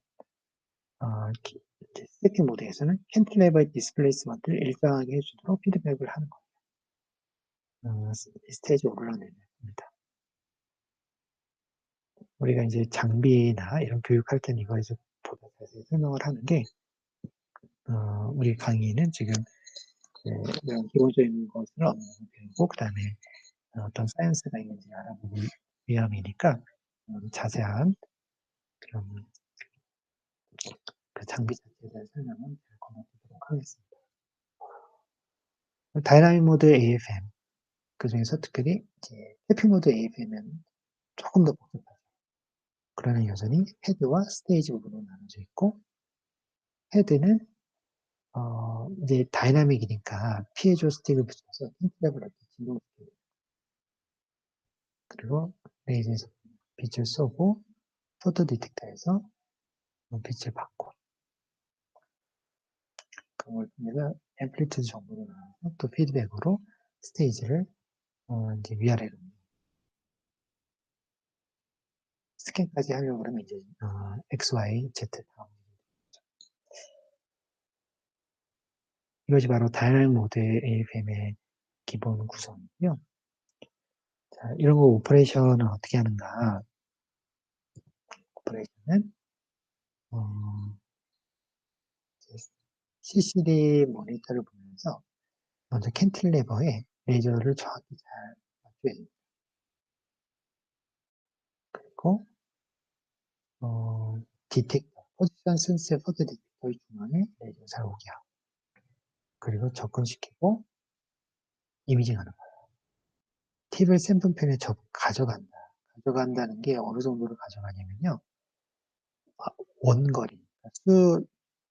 스태킹 모드에서는 캔틸레버 디스플레이스먼트를 일정하게 해주도록 피드백을 하는 겁니다. 스테이지 오르락내리락 합니다. 우리가 이제 장비나 이런 교육할 때는 이거에서 보다 자세히 설명을 하는 게, 우리 강의는 지금 이런 기본적인 것을 어느 정도 배우고, 그 다음에 어떤 사이언스가 있는지 알아보기 위함이니까 자세한 그런 그 장비 자체에 대한 설명은 잘 건너뛰도록 하겠습니다. 다이나믹 모드 AFM, 그 중에서 특별히 이제 해피 모드 AFM은 조금 더 복잡하죠. 그러나 여전히 헤드와 스테이지 부분으로 나눠져 있고, 헤드는 이제 다이나믹이니까 피에조 스틱을 붙여서 캔틸레버를 이렇게 진동시켜요. 그리고 레이저에서 빛을 쏘고 포토 디텍터에서 빛을 받고, 그걸 통해서 앰플리튜드 정보를 나눠서 또 피드백으로 스테이지를 이제 위아래로 스캔까지 하려고 그러면 이제 X, Y, Z 다음. 이것이 바로 다이나믹 모드의 AFM의 기본 구성이고요. 자, 이런 거 오퍼레이션은 어떻게 하는가? 오퍼레이션은 CCD 모니터를 보면서 먼저 캔틸레버에 레이저를 정확히 잘 맞춰야 됩니다. 그리고 디텍터, 포지션 센서 포드 디텍터의 중앙에 레이저 잘 오게 하고, 그리고 접근시키고 이미징하는 거예요. 팁을 샘플펜에 가져간다. 가져간다는 게 어느 정도로 가져가냐면요. 원거리,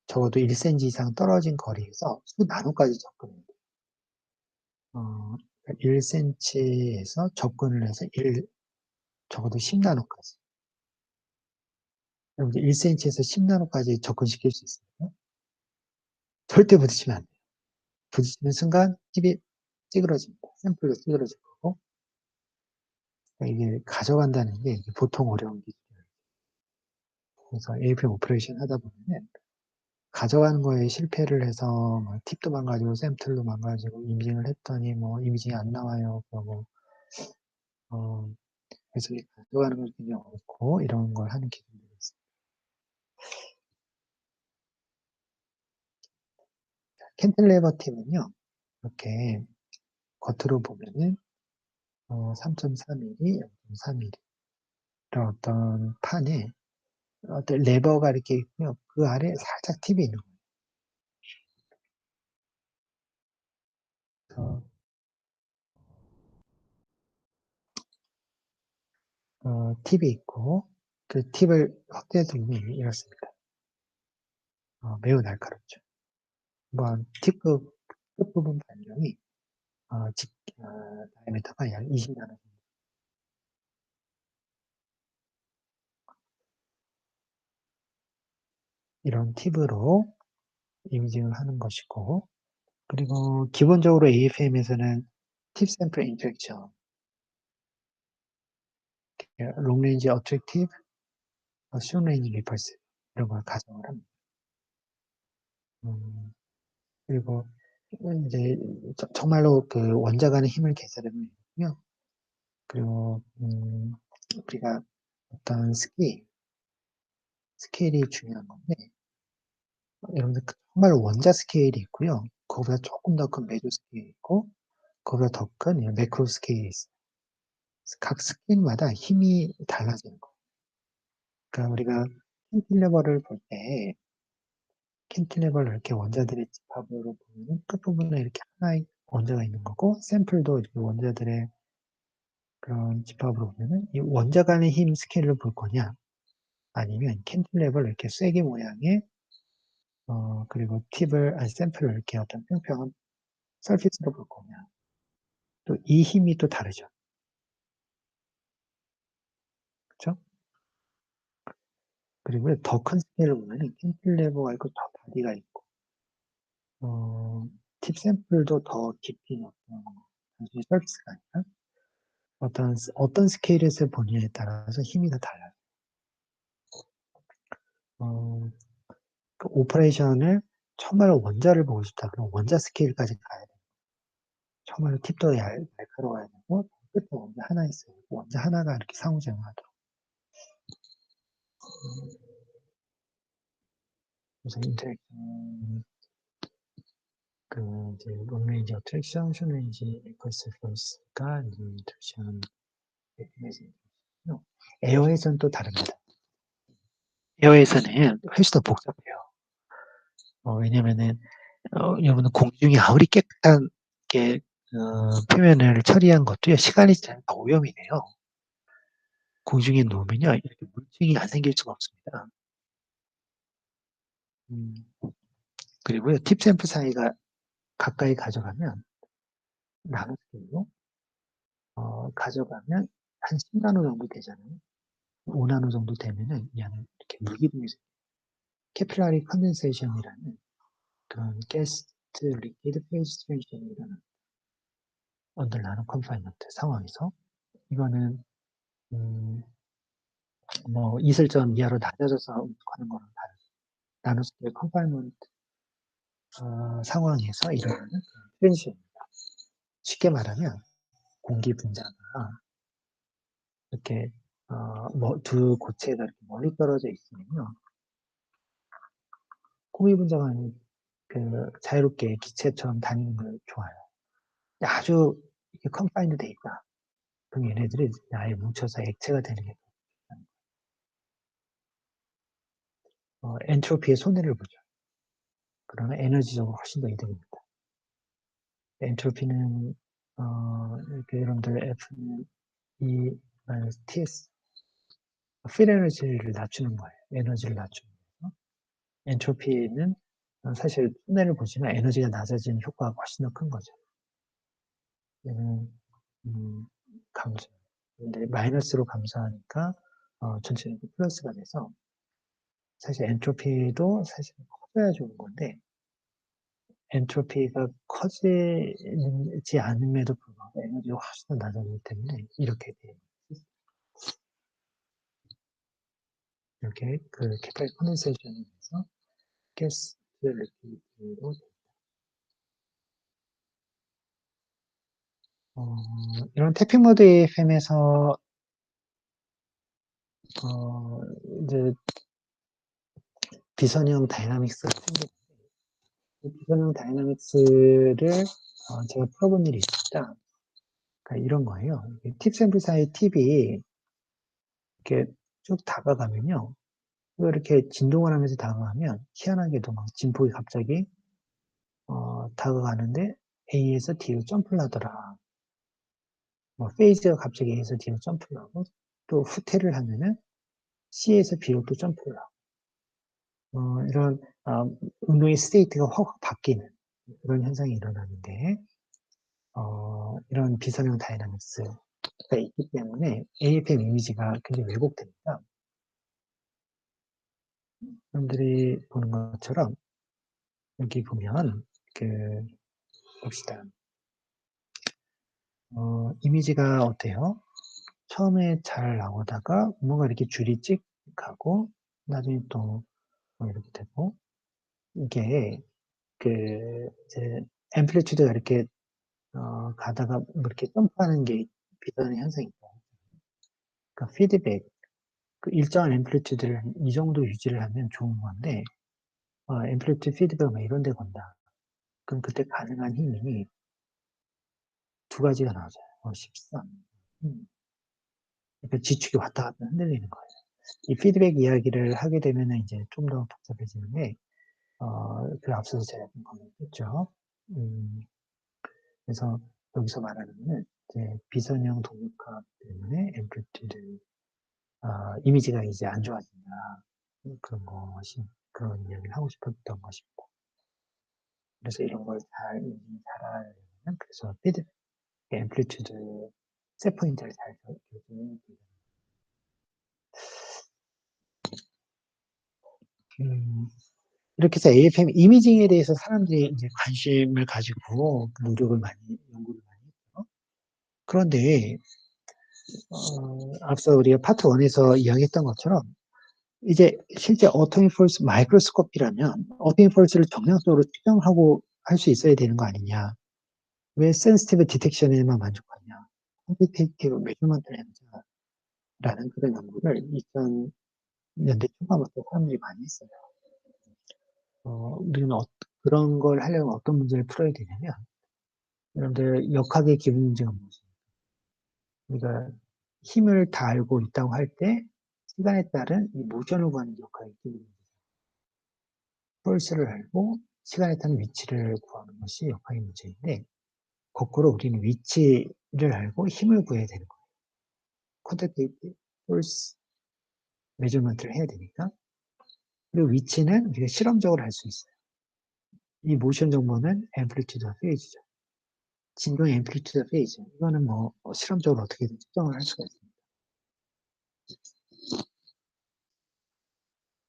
적어도 1cm 이상 떨어진 거리에서 수 나노까지 접근해야 돼요. 1cm에서 접근을 해서 적어도 10나노까지. 그럼 이제 1cm에서 10나노까지 접근시킬 수 있어요. 절대 부딪히면 안 돼요. 부딪히는 순간 팁이 찌그러집니다. 샘플도 찌그러질 거고. 이게 가져간다는 게 보통 어려운 기술이에요. 그래서 AFM 오퍼레이션 하다 보면은 가져가는 거에 실패를 해서 뭐 팁도 망가지고 샘플도 망가지고 이미징을 했더니 뭐 이미징이 안 나와요. 그러고 그래서 가져가는 걸 굉장히 어렵고 이런 걸 하는 기술들이 있습니다. 캔틸레버 팁은요, 이렇게 겉으로 보면은 3.3mm, 0.3mm 이런 어떤 판에 어떤 레버가 이렇게 있고요. 그 아래 살짝 팁이 있는 거예요. 팁이 있고 그 팁을 확대해 두면 이렇습니다. 매우 날카롭죠. 한번 팁 끝부분 반경이 다이아미터가 약 20나노 정도. 이런 팁으로 이미징을 하는 것이고, 그리고 기본적으로 AFM에서는 팁 샘플 인젝션, 롱레인지 어트랙티브, 숏레인지 리펄스 이런 걸 가정을 합니다. 그리고 이제 정말로 그 원자간의 힘을 계산하면 되고요. 그리고 우리가 어떤 스케일이 중요한 건데, 여러분들 정말 원자 스케일이 있고요. 그거보다 조금 더 큰 메조 스케일이 있고, 그거보다 더 큰 매크로 스케일이 있어요. 각 스케일마다 힘이 달라지는 거예요. 그러니까 우리가 캔틸레버를 볼 때, 캔틸레버를 이렇게 원자들의 집합으로 보면 끝부분에 이렇게 하나의 원자가 있는 거고, 샘플도 이렇게 원자들의 그런 집합으로 보면은 이 원자 간의 힘 스케일을 볼 거냐, 아니면 캔틸레버를 이렇게 쐐기 모양의 그리고 샘플을 이렇게 어떤 평평한 서피스로 볼 거냐. 또 이 힘이 또 다르죠. 그렇죠? 그리고 더 큰 스케일을 보면은 캔틸레버가 있고 더 바디가 있고, 팁 샘플도 더 깊이 어떤 단순히 서피스가 아니라 어떤 스케일에서 보느냐에 따라서 힘이 다 달라요. 어, 그 오퍼레이션을 정말 원자를 보고 싶다. 그럼 원자 스케일까지 가야 돼. 정말 팁도 날카로워야 되고, 끝에 원자 하나 있어요. 원자 하나가 이렇게 상호작용하도록. 그래서 인터랙션, 이제 롱레인지 어트랙션, 숏레인지 에커스 플러스가 이제 인터랙션, 에어에서는 또 다릅니다. 에어에서는 훨씬 더 복잡해요. 왜냐면은, 여러분은 공중이 아무리 깨끗한 게, 표면을 처리한 것도요, 시간이 지나면 다 오염이 돼요. 공중에 놓으면요, 이렇게 물층이 안 생길 수가 없습니다. 그리고요, 팁 샘플 사이가 가까이 가져가면, 나노스케일로, 가져가면 한 10나노 정도 되잖아요. 5나노 정도 되면은, 얘는 이렇게 물기둥이 생겨요. 캐필라리 컨덴세이션이라는 그런 가스 리퀴드 페이스 트랜지션이 일어나는 언더 나노 컨파인먼트 상황에서, 이거는, 이슬점 이하로 낮아져서 하는 거랑 다른 나노스케일 컨파인먼트 상황에서 일어나는 트랜지션입니다. 쉽게 말하면 공기 분자가 이렇게 두 고체가 이렇게 멀리 떨어져 있으면요, 공기 분자가 그 자유롭게 기체처럼 다니는 걸 좋아해요. 아주 이렇게 컨파인드 돼 있다. 그럼 얘네들이 아예 뭉쳐서 액체가 되는 게 엔트로피의 손해를 보죠. 그러나 에너지적으로 훨씬 더 이득입니다. 엔트로피는 이렇게 여러분들 F는 E 마이너스 TS 필 에너지를 낮추는 거예요. 에너지를 낮추는 거예요. 엔트로피는 사실 손해를 보지만 에너지가 낮아지는 효과가 훨씬 더 큰 거죠. 얘는 감소. 근데 마이너스로 감소하니까 전체적으로 플러스가 돼서 사실 엔트로피도 사실 커져야 좋은 건데 엔트로피가 커지지 않음에도 불구하고 에너지가 훨씬 더 낮아지기 때문에 이렇게 돼요. 이렇게 그 캐탈 컨덴세이션에 의해서 가스 리퀴드로 이런 태핑 모드 AFM에서 이제 비선형 다이나믹스가 생겼는데 이 비선형 다이나믹스를 제가 풀어본 일이 있습니다. 그러니까 이런 거예요. 팁 샘플 사이 팁이 이렇게 쭉 다가가면요. 이렇게 진동을 하면서 다가가면 희한하게도 막 진폭이 갑자기 다가가는데 A에서 D로 점프를 하더라. 페이즈가 갑자기 A에서 D로 점프를 하고 또 후퇴를 하면은 C에서 B로 또 점프를 하고 이런 운동의 스테이트가 확 바뀌는 그런 현상이 일어나는데 이런 비선형 다이나믹스가 있기 때문에 AFM 이미지가 굉장히 왜곡됩니다. 여러분들이 보는 것처럼 여기 보면 봅시다. 이미지가 어때요? 처음에 잘 나오다가 뭔가 이렇게 줄이 찍 가고 나중에 또 이렇게 되고 이게 이제 앰플리튜드가 이렇게 가다가 뭐 이렇게 점프하는 게 비슷한 현상이고 그러니까 피드백 일정한 앰플리튜드를 이 정도 유지를 하면 좋은 건데 앰플리튜드 피드백 막 이런 데 건다. 그럼 그때 가능한 힘이 두 가지가 나오죠. 13. 그러니까 지축이 왔다 갔다 흔들리는 거예요. 이 피드백 이야기를 하게 되면 이제 좀 더 복잡해지는데, 그 앞서서 제가 좀 건의했죠. 그래서 여기서 말하는 거는 이제 비선형 동력화 때문에 앰플리튜드, 이미지가 이제 안 좋아진다. 그런 이야기를 하고 싶었던 것입니다. 그래서 이런 걸 잘 알려면, 그래서 피드백, 앰플리튜드, 셋 포인트를 잘 교정해야 돼요. 이렇게 해서 AFM 이미징에 대해서 사람들이 이제 관심을 가지고 연구를 많이 했죠. 그런데, 앞서 우리가 파트 1에서 이야기했던 것처럼 이제 실제 어토인 폴스 마이크로스코피라면 어토인 폴스를 정량적으로 측정하고 할 수 있어야 되는 거 아니냐. 왜 센시티브 디텍션에만 만족하냐. ኳን티테이티브 메저먼트를 해보자라는 그런 연구를 2000년대 초반부터 사람들이 많이 했어요. 우리는 그런 걸 하려면 어떤 문제를 풀어야 되냐면, 여러분들 역학의 기본 문제가 무엇입니까? 우리가 힘을 다 알고 있다고 할 때 시간에 따른 이 모션을 구하는 역학의 기본 문제. 폴스를 알고 시간에 따른 위치를 구하는 것이 역학의 문제인데, 거꾸로 우리는 위치를 알고 힘을 구해야 되는 거예요. 쿼드테이트 폴스 메저먼트를 해야 되니까. 그리고 위치는 우리가 실험적으로 할 수 있어요. 이 모션 정보는 앰플리튜드와 페이즈죠. 진동의 앰플리튜드와 페이즈. 이거는 뭐 실험적으로 어떻게든 측정을 할 수가 있습니다.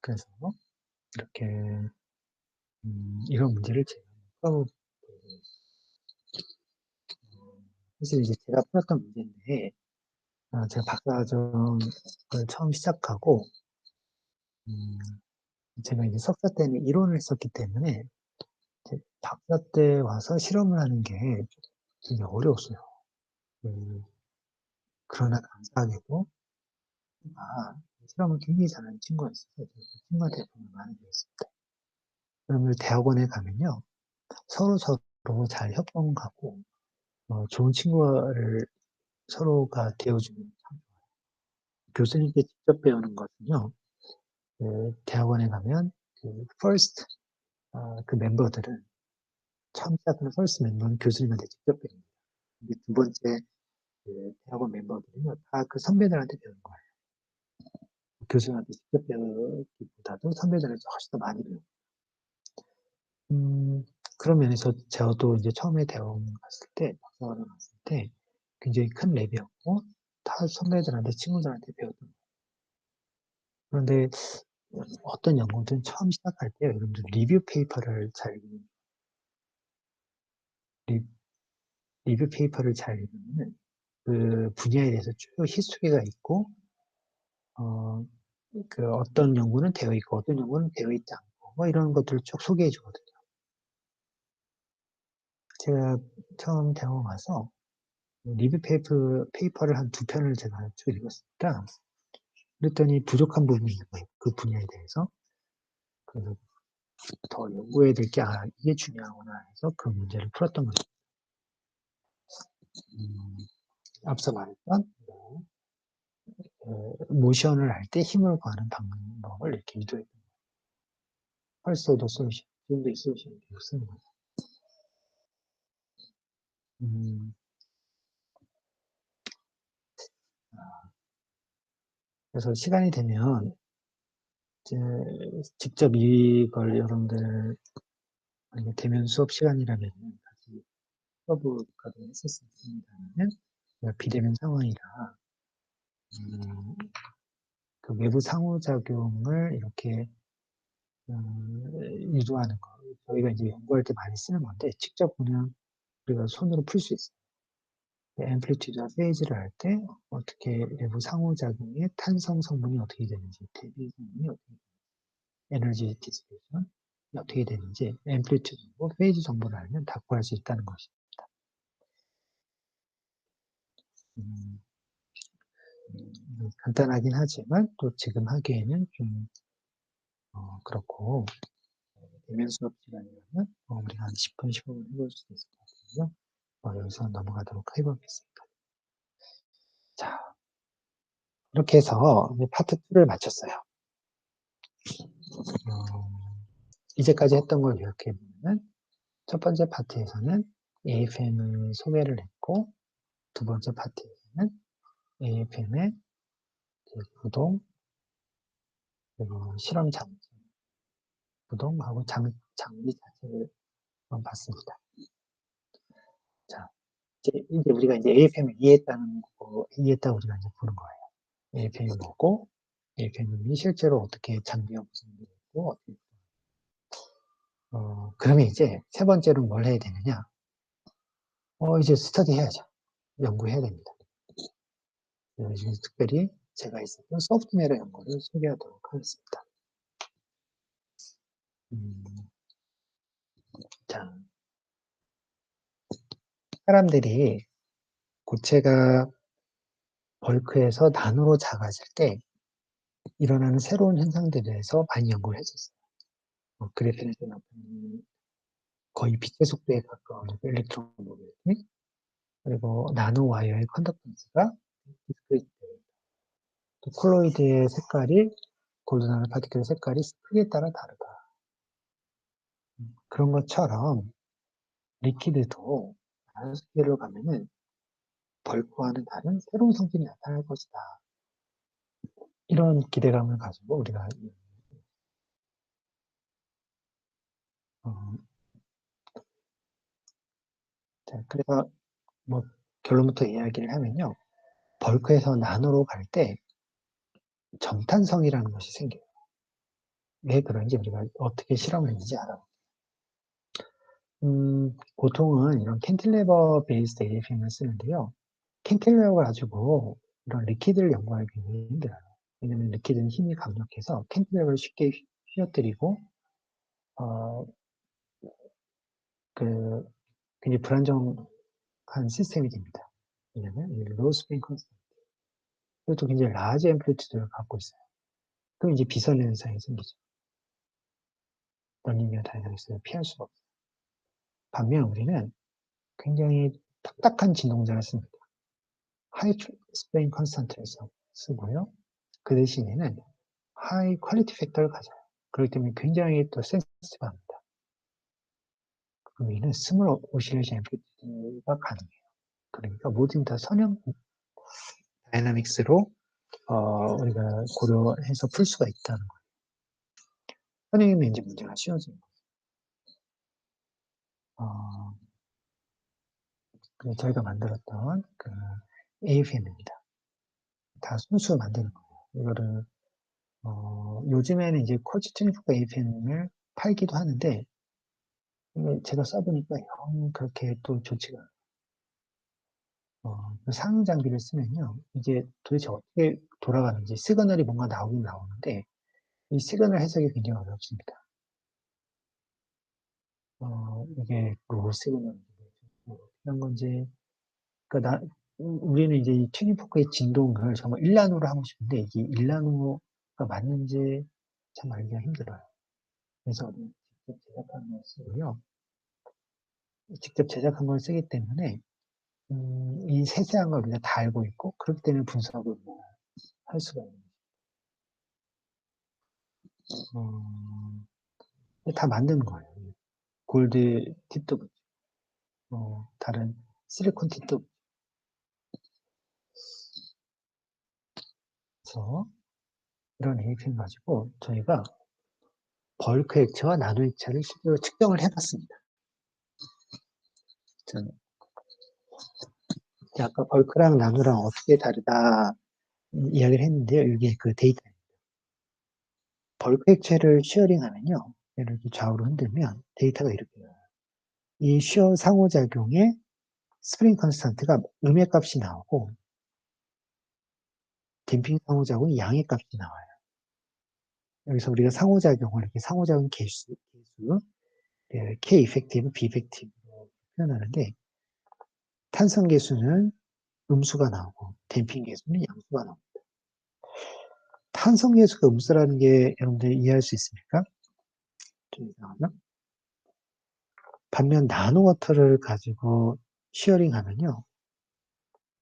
그래서 이렇게 이런 문제를 제가 풀어보고 사실 이제 제가 풀었던 문제인데 제가 박사과정을 처음 시작하고 제가 이제 석사 때는 이론을 했었기 때문에 박사 때 와서 실험을 하는 게 굉장히 어려웠어요. 그러나 감사하게도 실험을 굉장히 잘하는 친구가 있어서 그 친구한테 도움을 많이 배웠습니다. 그러면 대학원에 가면요 서로 잘 협동하고 좋은 친구를 서로가 되어주면 참 좋아요. 교수님께 직접 배우는 것은요 대학원에 가면 그 first 그 멤버들은 처음 시작하는 first 멤버는 교수님한테 직접 배웁니다. 두 번째 그 대학원 멤버들은요 다 그 선배들한테 배우는 거예요. 교수님한테 직접 배우기보다도 선배들한테 훨씬 더 많이 배우고. 그런 면에서 저도 이제 처음에 대학원 갔을 때, 박사과정 갔을 때 굉장히 큰 랩이었고, 다 선배들한테, 친구들한테 배웠던 거예요. 그런데 어떤 연구든 처음 시작할 때 여러분들 리뷰 페이퍼를 잘 읽으면 그 분야에 대해서 쭉 히스토리가 있고, 그 어떤 연구는 되어 있고, 어떤 연구는 되어 있지 않고, 뭐 이런 것들을 쭉 소개해 주거든요. 제가 처음 대학원 가서 리뷰 페이퍼를 한 2편을 제가 쭉 읽었습니다. 그랬더니 부족한 부분이 있는 거예요. 그 분야에 대해서. 그래서 더 연구해야 될 게, 이게 중요하구나 해서 그 문제를 풀었던 거죠. 앞서 말했던, 모션을 할 때 힘을 구하는 방법을 이렇게 유도했던 거예요. 펄스도 솔루션, 지금도 이 솔루션을 계속 쓰는 거죠. 그래서 시간이 되면, 직접 이걸 여러분들, 만약에 대면 수업 시간이라면, 같이 수업을까지 했었습니다면, 비대면 상황이라, 그 외부 상호작용을 이렇게 유도하는 거. 저희가 이제 연구할 때 많이 쓰는 건데, 직접 그냥 우리가 손으로 풀 수 있어요. 앰플리튜드와 페이즈를 할 때 어떻게 외부 상호작용의 탄성 성분이 어떻게 되는지, 대비 성분이 어떻게 되는지, 에너지 디스플레이션이 어떻게 되는지, 앰플리튜드고 페이즈 정보를 알면 다 구할 수 있다는 것입니다. 간단하긴 하지만 또 지금 하기에는 좀 그렇고 대면 수업 시간이라면 우리가 한 10분, 15분 해볼 수 있을 것 같고요. 여기서 넘어가도록 해보겠습니다. 자, 이렇게 해서 파트 2를 마쳤어요. 이제까지 했던 걸 이렇게 보면 첫 번째 파트에서는 AFM을 소개를 했고 두 번째 파트에서는 AFM의 구동, 그리고 실험 장비, 구동하고 장비 자체를 봤습니다. 자, 이제 우리가 이제 AFM을 이해했다고 우리가 이제 보는 거예요. AFM이 뭐고, AFM이 실제로 어떻게 장비가 구성되고, 그러면 이제 세 번째로 뭘 해야 되느냐? 이제 스터디 해야죠. 연구해야 됩니다. 특별히 제가 있었던 소프트웨어 연구를 소개하도록 하겠습니다. 음, 자, 사람들이 고체가 벌크에서 나노로 작아질 때 일어나는 새로운 현상들에 대해서 많이 연구를 했었어요. 그래프에서 나타나는 거의 빛의 속도에 가까운 일렉트론 모빌리티, 그리고 나노 와이어의 컨덕턴스가 디스크리트, 또 콜로이드의 색깔이 골드 나노 파티클의 색깔이 스피드에 따라 다르다. 그런 것처럼 리퀴드도 다른 스케일로 가면은 벌크와는 다른 새로운 성질이 나타날 것이다. 이런 기대감을 가지고 우리가 어, 자, 그래서 뭐 결론부터 이야기를 하면요. 벌크에서 나노로 갈 때 점탄성이라는 것이 생겨요. 왜 그런지 우리가 어떻게 실험을 했는지 알아. 보통은 이런 캔틸레버 베이스드 AFM을 쓰는데요. 캔틸레버를 가지고 이런 리퀴드를 연구하기 굉장히 힘들어요. 왜냐면 리퀴드는 힘이 강력해서 캔틸레버를 쉽게 휘어뜨리고 어, 그 굉장히 불안정한 시스템이 됩니다. 왜냐면 로우 스프링 컨스턴트, 그것도 굉장히 라지 앰플리튜드를 갖고 있어요. 그럼 이제 비선 현상이 생기죠. 넌리니어 다이나믹스를 피할 수가 없어요. 반면 우리는 굉장히 딱딱한 진동자를 씁니다. 하이 스프링 컨스턴트를 쓰고요. 그 대신에는 하이 퀄리티 팩터를 가져요. 그렇기 때문에 굉장히 또 센시티브합니다. 그럼 이는 스몰 오실레이션 앰플리튜드가 가능해요. 그러니까 모든 다 선형 다이나믹스로 우리가 고려해서 풀 수가 있다는 거예요. 선생님은 이제 문제가 쉬워지는 거예요. 저희가 만들었던 그 AFM입니다. 다 순수 만드는 거예요. 이거를 요즘에는 이제 쿼츠 튜닝포크 AFM을 팔기도 하는데 제가 써보니까 영 그렇게 또 좋지가 않아요. 그 상위 장비를 쓰면요, 이게 도대체 어떻게 돌아가는지 시그널이 뭔가 나오긴 나오는데 이 시그널 해석이 굉장히 어렵습니다. 이게 로 시그널인지 이런 건지, 그러니까 우리는 이제 이 튜닝포크의 진동을 정말 1나노로 하고 싶은데 이게 1나노가 맞는지 참 알기가 힘들어요. 그래서 우리는 직접 제작한 걸 쓰고요. 직접 제작한 걸 쓰기 때문에 이 세세한 걸 우리가 다 알고 있고 그렇기 때문에 분석을 할 수가 있는 거예요. 다 만드는 거예요. 골드 팁도 다른 실리콘 팁도 붙여서 이런 APM 가지고 저희가 벌크 액체와 나노 액체를 실제로 측정을 해봤습니다. 아까 벌크랑 나노랑 어떻게 다르다 이야기를 했는데요. 이게 그 데이터. 벌크 액체를 시어링하면요. 이렇게 좌우로 흔들면 데이터가 이렇게 나와요. 이 시어 상호작용에 스프링 컨스턴트가 음의 값이 나오고 댐핑 상호작용이 양의 값이 나와요. 여기서 우리가 상호작용을 이렇게 상호작용 개수 K 이펙티브, B 이펙티브로 표현하는데 탄성 계수는 음수가 나오고 댐핑 계수는 양수가 나옵니다. 탄성 계수가 음수라는 게 여러분들 이해할 수 있습니까? 좀 이상하나? 반면 나노워터를 가지고 시어링 하면요.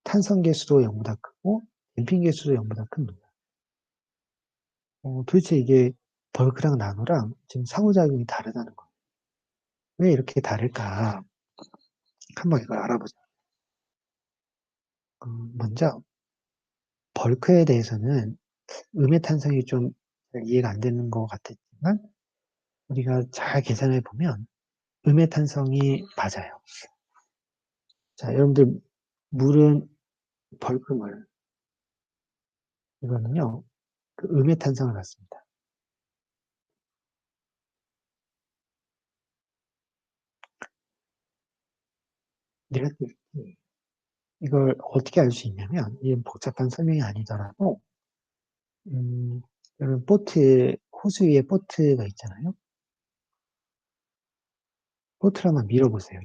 탄성 계수도 0보다 크고 댐핑 계수도 0보다 큽니다. 도대체 이게 벌크랑 나노랑 지금 상호작용이 다르다는 거예요. 왜 이렇게 다를까? 한번 이걸 알아보자. 먼저 벌크에 대해서는 음의 탄성이 좀 이해가 안 되는 것 같았지만 우리가 잘 계산해 보면 음의 탄성이 맞아요. 자, 여러분들 물은 벌크물 이거는요 그 음의 탄성을 갖습니다. 이걸 어떻게 알 수 있냐면 이건 복잡한 설명이 아니더라도 음, 여러분, 보트, 호수 위에 보트가 있잖아요. 보트를 한번 밀어보세요.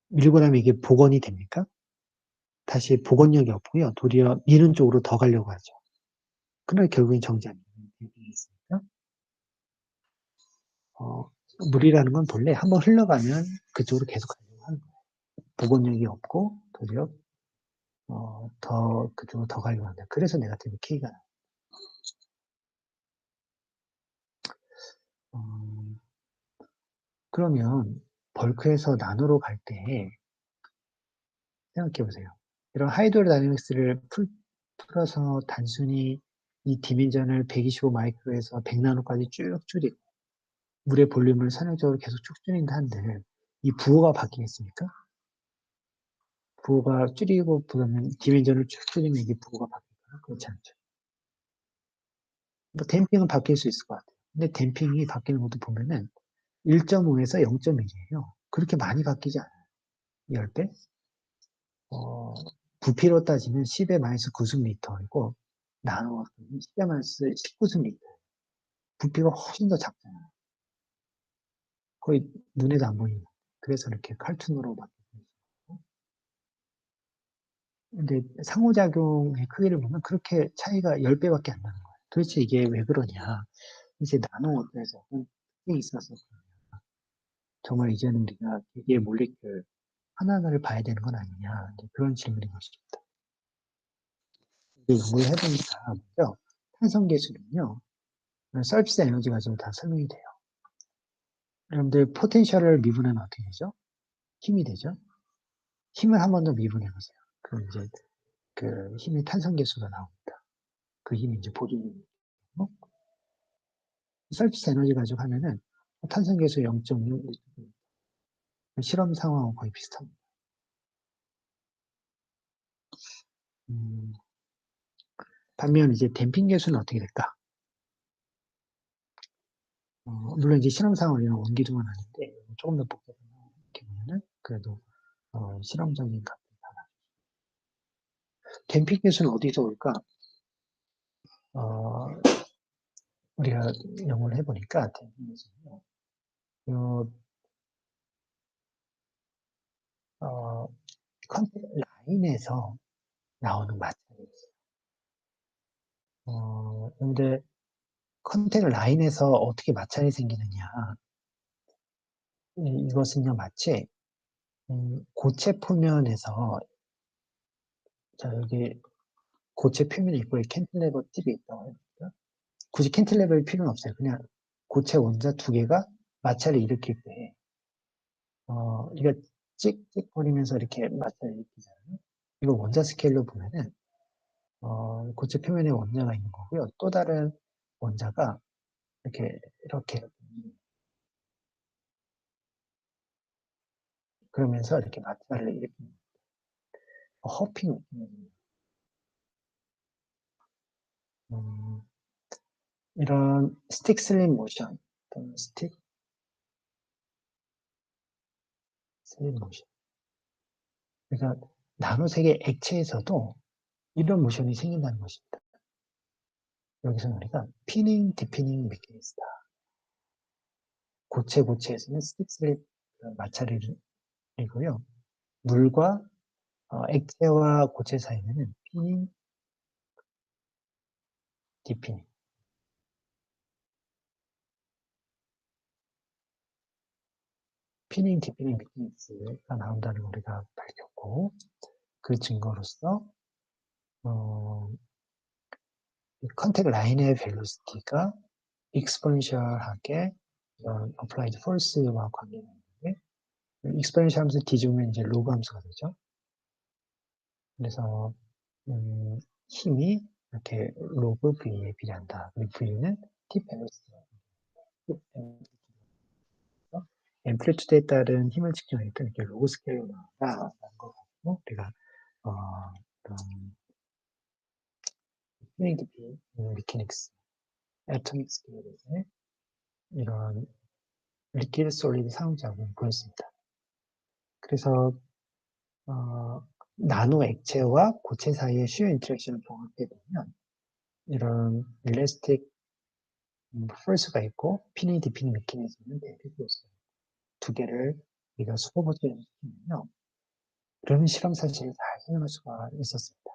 밀고 나면 이게 복원이 됩니까? 다시 복원력이 없고요. 도리어 미는 쪽으로 더 가려고 하죠. 그러나 결국엔 정지합니다. 어, 물이라는 건 본래 한번 흘러가면 그쪽으로 계속 가려고 하는 거예요. 복원력이 없고 도리어 더 그쪽으로 더 가려고 한다. 그래서 네거티브 K가 나와요. 어, 그러면 벌크에서 나노로 갈 때 생각해 보세요. 이런 하이드로다이내믹스를 풀어서 단순히 이 디멘전을 125 마이크로에서 100 나노까지 쭉 줄이고 물의 볼륨을 선형적으로 계속 쭉 줄인다 한들 이 부호가 바뀌겠습니까? 부호가 줄이고 그러면 디멘전을 쭉 줄이면 이게 부호가 바뀔까요? 그렇지 않죠. 뭐 댐핑은 바뀔 수 있을 것 같아요. 근데 댐핑이 바뀌는 것도 보면은 1.5에서 0.1이에요. 그렇게 많이 바뀌지 않아요. 10배? 어, 부피로 따지면 10의 마이너스 9승리터이고 나노 10의 마이너스 19승리터. 부피가 훨씬 더 작잖아요. 거의 눈에도 안 보이는. 그래서 이렇게 칼툰으로 바뀌고 있어요. 근데 상호작용의 크기를 보면 그렇게 차이가 10배밖에 안 나는 거예요. 도대체 이게 왜 그러냐. 이제 나노에서 특징이 있어서 정말 이제는 우리가 기계의 몰리큘 하나하나를 봐야 되는 건 아니냐. 그런 질문인 것입니다. 연구를 해보니까 먼저 탄성계수는요. 서비스 에너지 가지고 다 설명이 돼요. 여러분들 포텐셜을 미분하면 어떻게 되죠? 힘이 되죠? 힘을 한 번 더 미분해 보세요. 그럼 이제 그 힘의 탄성계수가 나옵니다. 그 힘이 이제 보존입니다. 서비스 에너지 가지고 하면은 탄성계수 0.6 실험 상황하고 거의 비슷합니다. 음, 반면 이제 댐핑 계수는 어떻게 될까? 물론 이제 실험 상황이랑 원기둥은 아닌데 조금 더 복잡한 이렇게 보면은 그래도 실험적인 값입니다. 댐핑 계수는 어디서 올까? 어, 우리가 연구를 해보니까 댐핑 계수는요. 요, 어, 컨택 라인에서 나오는 마찰이 있어요. 근데 컨택 라인에서 어떻게 마찰이 생기느냐. 이것은요, 마치 고체 표면에서 자 여기 고체 표면이 있고 캔틸레버 팁이 있다고 해요. 굳이 캔틸레버일 필요는 없어요. 그냥 고체 원자 두 개가 마찰을 일으킬 때, 이거 찍찍거리면서 이렇게 마찰을 일으키잖아요. 이거 원자 스케일로 보면은 고체 표면에 원자가 있는 거고요. 또 다른 원자가 이렇게 그러면서 이렇게 마찰을 일으키는 허핑. 음, 이런 스틱 슬립 모션, 스틱 슬립 모션. 그러니까 나노색의 액체에서도 이런 모션이 생긴다는 것입니다. 여기서 우리가 피닝, 디피닝 메커니즘이다. 고체에서는 스틱 슬립 마찰이고요. 물과 액체와 고체 사이에는 피닝, 디피닝. 피닝, 디피닝 메커니즘가 나온다는 걸 우리가 밝혔고 그 증거로서 어, 컨택 라인의 벨로시티가 익스포넨셜하게 어플라이드 폴스와 관계가 있는데 익스포넨셜 함수 뒤집으면 이제 로그 함수가 되죠. 그래서 힘이 이렇게 로그 V에 비례한다. V는 T 밸런스 앰플리튜드에 따른 힘을 측정할 때 이렇게 로그 스케일로 나온다라는 거 가지고 우리가 그런 플레이드 미케닉스, 애토믹 스케일에서의 이런 리퀴드 솔리드 상호작용을 보였습니다. 그래서 어, 나노 액체와 고체 사이의 수요 인터랙션을 종합해 보면 이런 일레스틱 펄스가 있고 피닝 디피닝 메커니즘은 대표적으로 두 개를 우리가 슈퍼포즈를 시키면요. 그런 실험 사실을 잘 설명할 수가 있었습니다.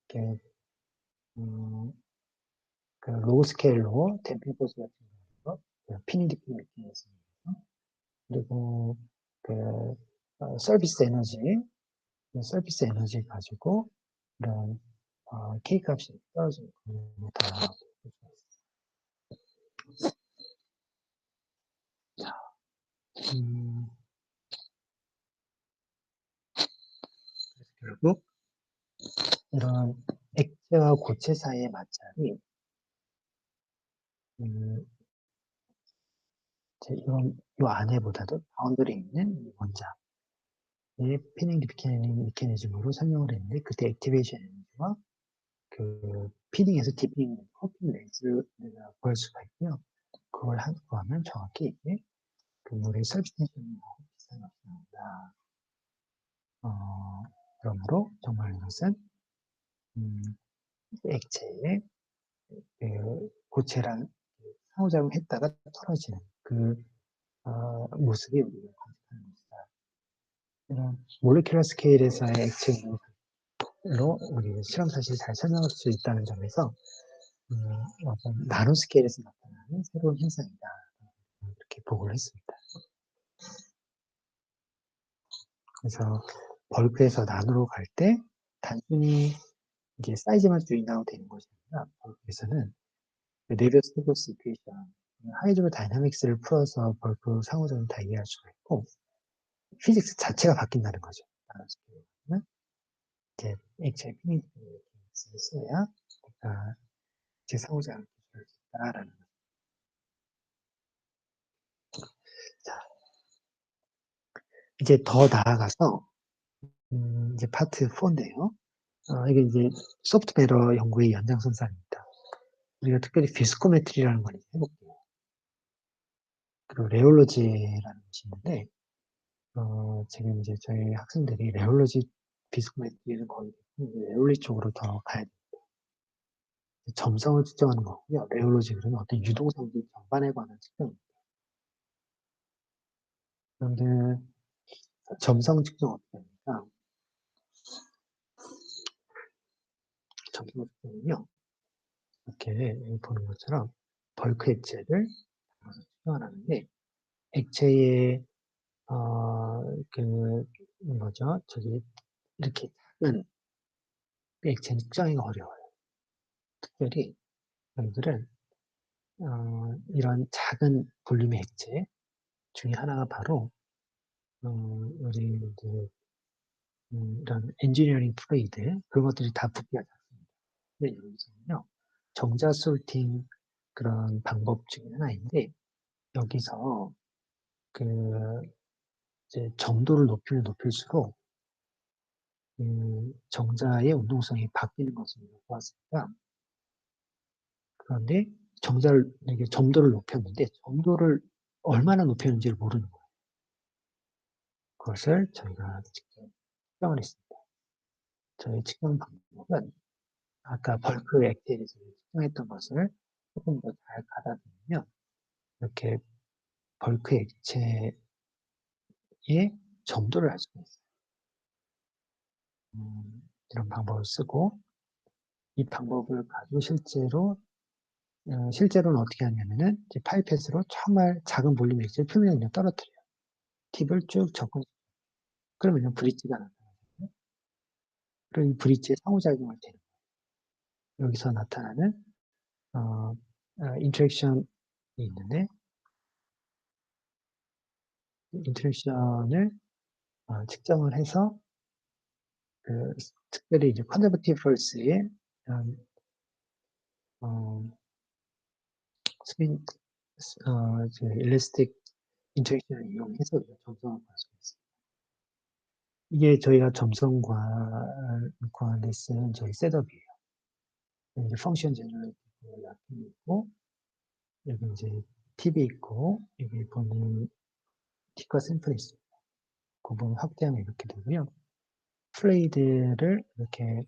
이렇게 그 로우 스케일로 댐핑 포즈 같은 거, 피닝 디피닝 메커니즘, 그리고 그 서비스 에너지 가지고 이런 K 값이 떨어지는 거다. 결국 이런 액체와 고체 사이의 마찰이 이런 요 안에보다도 바운더리에 있는 원자의 피닝 디피닝 메커니즘으로 설명을 했는데 그때 액티베이션 에너지와 그 피닝에서 디피닝 커팅 레이스를 구할 수가 있고요. 그걸 구하면 정확히 이게 그 물의 설비텐션하고 비슷한 것이 나온다. 그러므로 정말 이것은 액체의 그 고체랑 상호작용했다가 떨어지는 그 모습이 우리가 관측하는 것이다. 이런 몰레큘러 스케일에서의 액체로 우리 실험 사실을 잘 설명할 수 있다는 점에서 어떤 나노 스케일에서 나타나는 새로운 현상이다. 이렇게 보고를 했습니다. 그래서 벌크에서 나노로 갈 때 단순히 이게 사이즈만 줄인다고 되는 것이 아니라 벌크에서는 네비어스 스토크스 이퀘이션, 하이드로 다이나믹스를 풀어서 벌크 상호작용 다 이해할 수가 있고 피직스 자체가 바뀐다는 거죠. 나노 스케일은 이제 액체 피닉을 써야 제 상호작용을 기술할 수 있다라는 거죠. 자, 이제 더 나아가서 이제 파트 4인데요. 이게 이제 소프트웨어 연구의 연장선상입니다. 우리가 특별히 비스코메트리라는 걸 해볼게요. 그리고 레올로지라는 것이 있는데, 지금 이제 저희 학생들이 레올로지 비스코메트리는 거의 레올리 쪽으로 더 가야 돼요. 점성을 측정하는 거고요. 레올로지 그러면 어떤 유동성질 전반에 관한 측정입니다. 그런데 점성 측정 어떻게 합니까? 점성 측정은요. 이렇게 보는 것처럼 벌크 액체를 측정하는데 액체의 뭐죠? 이렇게 작은 액체는 측정하기가 어려워요. 특별히 저희들은 이런 작은 볼륨의 액체 중에 하나가 바로 우리 이제 이런 엔지니어링 플루이드 그런 것들이 다 부피가 작습니다. 근데 여기서는요 정자 솔팅 그런 방법 중에 하나인데 여기서 그 이제 점도를 높이면 높일수록 정자의 운동성이 바뀌는 것을 보았습니다. 그런데 이게 점도를 높였는데 점도를 얼마나 높였는지를 모르는 거예요. 그것을 저희가 직접 측정을 했습니다. 저희 측정 방법은 아까 벌크 액체에서 측정했던 것을 조금 더 잘 가다듬으면 이렇게 벌크 액체의 점도를 알 수가 있어요. 이런 방법을 쓰고 이 방법을 가지고 실제로는 어떻게 하냐면은 파이펫으로 정말 작은 볼륨의 액체를 표면에 그냥 떨어뜨려요. 팁을 쭉 접근. 그러면 브릿지가 나타나요. 그리고 이 브릿지의 상호작용을 되는 거예요. 여기서 나타나는 인터랙션이 있는데 인터랙션을 측정을 해서 특별히 이제 컨저버티브 펄스의 스핀 일레스틱 인터랙션을 이용해서 점성을 구할 수 있습니다. 이게 저희가 점성과에 쓰는 저희 셋업이에요. 이제 펑션 제너레이터가 있고 여기 이제 팁이 있고 여기 보는 팁과 샘플이 있습니다. 그 부분 확대하면 이렇게 되고요. 플레이드를 이렇게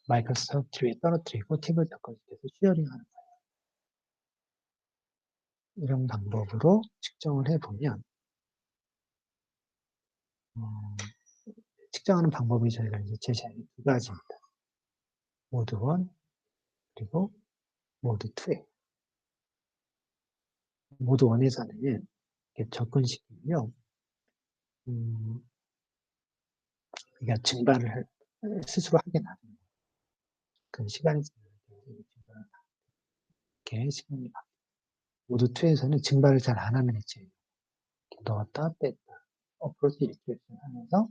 마이크로소프트 위에 떨어뜨리고 팁을 덮어주면서 쉐어링하는 이런 방법으로 측정을 해보면 측정하는 방법이 저희가 이제 제시한 두 가지입니다. 모드 1 그리고 모드 2에 모드 1에서는 접근시키고요. 그러니까 증발을 스스로 하게 놔두는 그 시간이 이렇게 시간이 모드 2에서는 증발을 잘 안 하는 액체 넣었다 뺐다 어프로치 리프렉션 하면서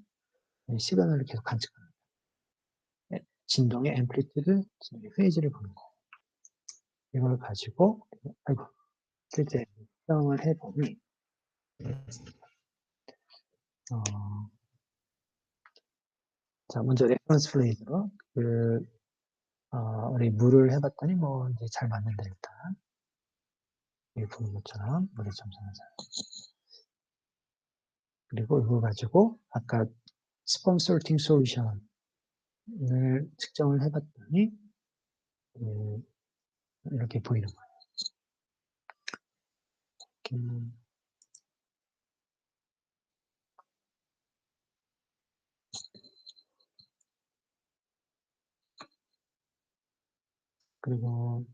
시그널을 계속 관측합니다. 진동의 앰플리튜드, 진동의 페이지를 보는 거예요. 이걸 가지고 실제 측정을 해보니 자 먼저 레퍼런스 플레이드로 우리 물을 해봤더니 뭐 이제 잘 맞는데 일단 여기 보는 것처럼 물의 점선하자. 그리고 이거 가지고 아까 스펌 솔팅 솔루션을 측정을 해봤더니 이렇게 보이는 거예요. 그리고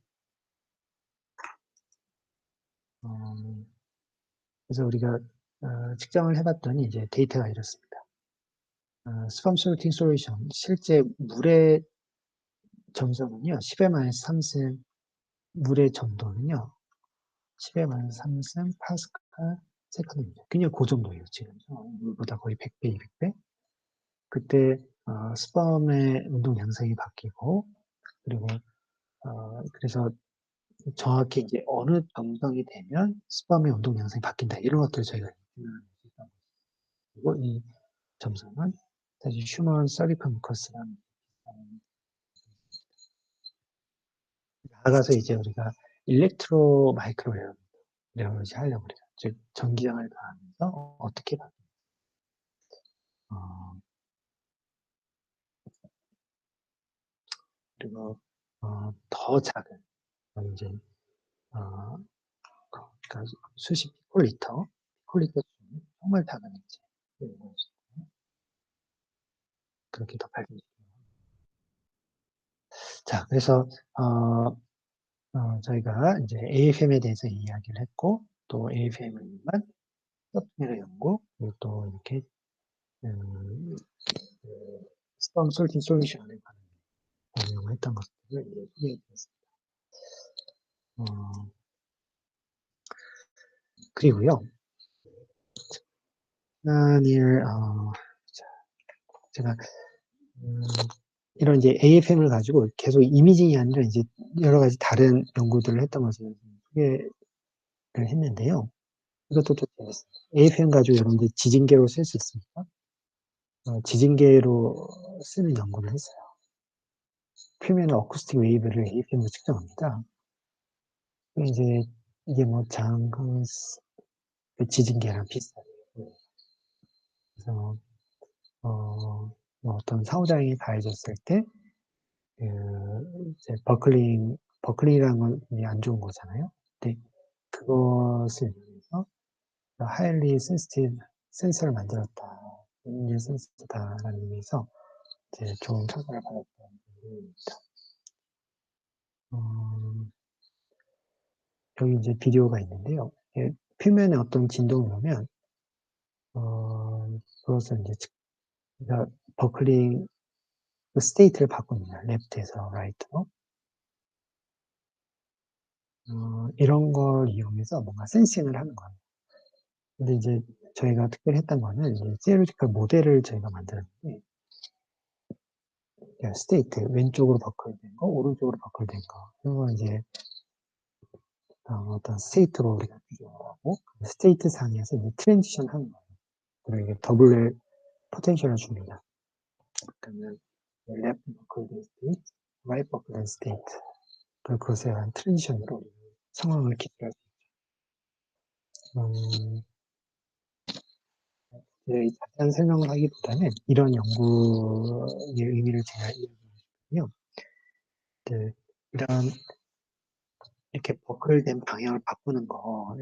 그래서 우리가 측정을 해봤더니 이제 데이터가 이렇습니다. 스펌 솔팅 솔루션 실제 물의 점성은요 10의 마이너스 3승 물의 점도는요 10의 마이너스 3승 파스칼 세컨드입니다. 그냥 그 정도예요 지금 물보다 거의 100배 200배 그때 스펌의 운동 양상이 바뀌고 그리고 그래서 정확히 이제 어느 점성이 되면 스펌의 운동 양상이 바뀐다 이런 것들을 저희가 그리고 이 점성은 사실 휴먼 서비컬 무커스라는 나가서 이제 우리가 일렉트로 마이크로레올로지 하려고 그래요. 즉 전기장을 가하면서 어떻게 그리고 더 작은 이제 그러니까 수십 피콜리터 정말 작은 액체 그렇게 더 밝은 자 그래서 저희가 이제 AFM에 대해서 이야기를 했고 또 AFM만 소프트웨어 연구 그리고 또 이렇게 스펌 솔팅 솔루션을 응용했던 것들을 소개해 드렸습니다. 그리고요, 시간을, 제가, 이런 이제 AFM을 가지고 계속 이미징이 아니라 이제 여러 가지 다른 연구들을 했던 것을 소개를 했는데요. 이것도 좀 재밌어요. AFM 가지고 여러분들 지진계로 쓸 수 있습니까? 지진계로 쓰는 연구를 했어요. 표면 어쿠스틱 웨이브를 AFM으로 측정합니다. 이제 이게 뭐 지진계랑 비슷해요. 그래서 뭐 어떤 사후장이 가해졌을 때 이제 버클링이라는 건 안 좋은 거잖아요. 근데 그것을 위해서 하일리 센시티브 센서를 만들었다. 인질 센서다라는 의미에서 이제 좋은 평가를 받았던 부분입니다. 여기 이제 비디오가 있는데요. 표면에 어떤 진동이 오면 그것을 이제 그러니까 버클링 스테이트를 바꿉니다. 레프트에서 라이트로. 이런 걸 이용해서 뭔가 센싱을 하는 거예요. 근데 이제 저희가 특별히 했던 거는 이제 theoretical 모델을 저희가 만들었는데 스테이트 왼쪽으로 버클된 거, 오른쪽으로 버클된 거 이런 걸 이제 어떤 스테이트로 우리가 비교를 하고 스테이트 상에서 이제 트랜지션 하는 거예요. 그리고 이게 더블 포텐셜을 줍니다. 그러면 left 버클된 스테이트, right 버클된 스테이트 그리고 그것에 대한 트랜지션으로 상황을 기술할 수 있죠. 네, 자세한 설명을 하기보다는 이런 연구의 의미를 제가 이야기하면요. 네, 이런 이렇게 버클된 방향을 바꾸는 거,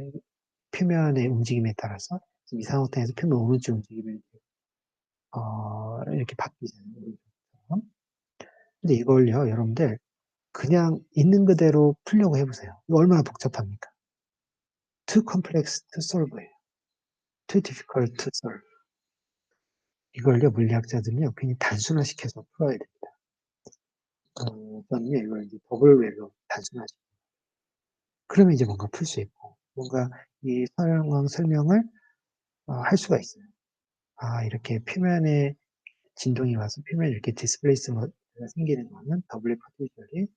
표면의 움직임에 따라서 지금 이 상태에서 표면 오른쪽 움직임을 이렇게 바뀌잖아요. 오른쪽처럼. 근데 이걸요, 여러분들 그냥 있는 그대로 풀려고 해보세요. 이거 얼마나 복잡합니까? Too complex to solve예요. Too difficult to solve. 이걸요, 물리학자들은요, 괜히 단순화시켜서 풀어야 됩니다. 저는요, 이걸 이제 더블웰로 단순화시켜요. 그러면 이제 뭔가 풀 수 있고, 뭔가 이 상황 설명을 할 수가 있어요. 이렇게 표면에 진동이 와서 표면에 이렇게 디스플레이스가 생기는 거는 더블 포텐셜이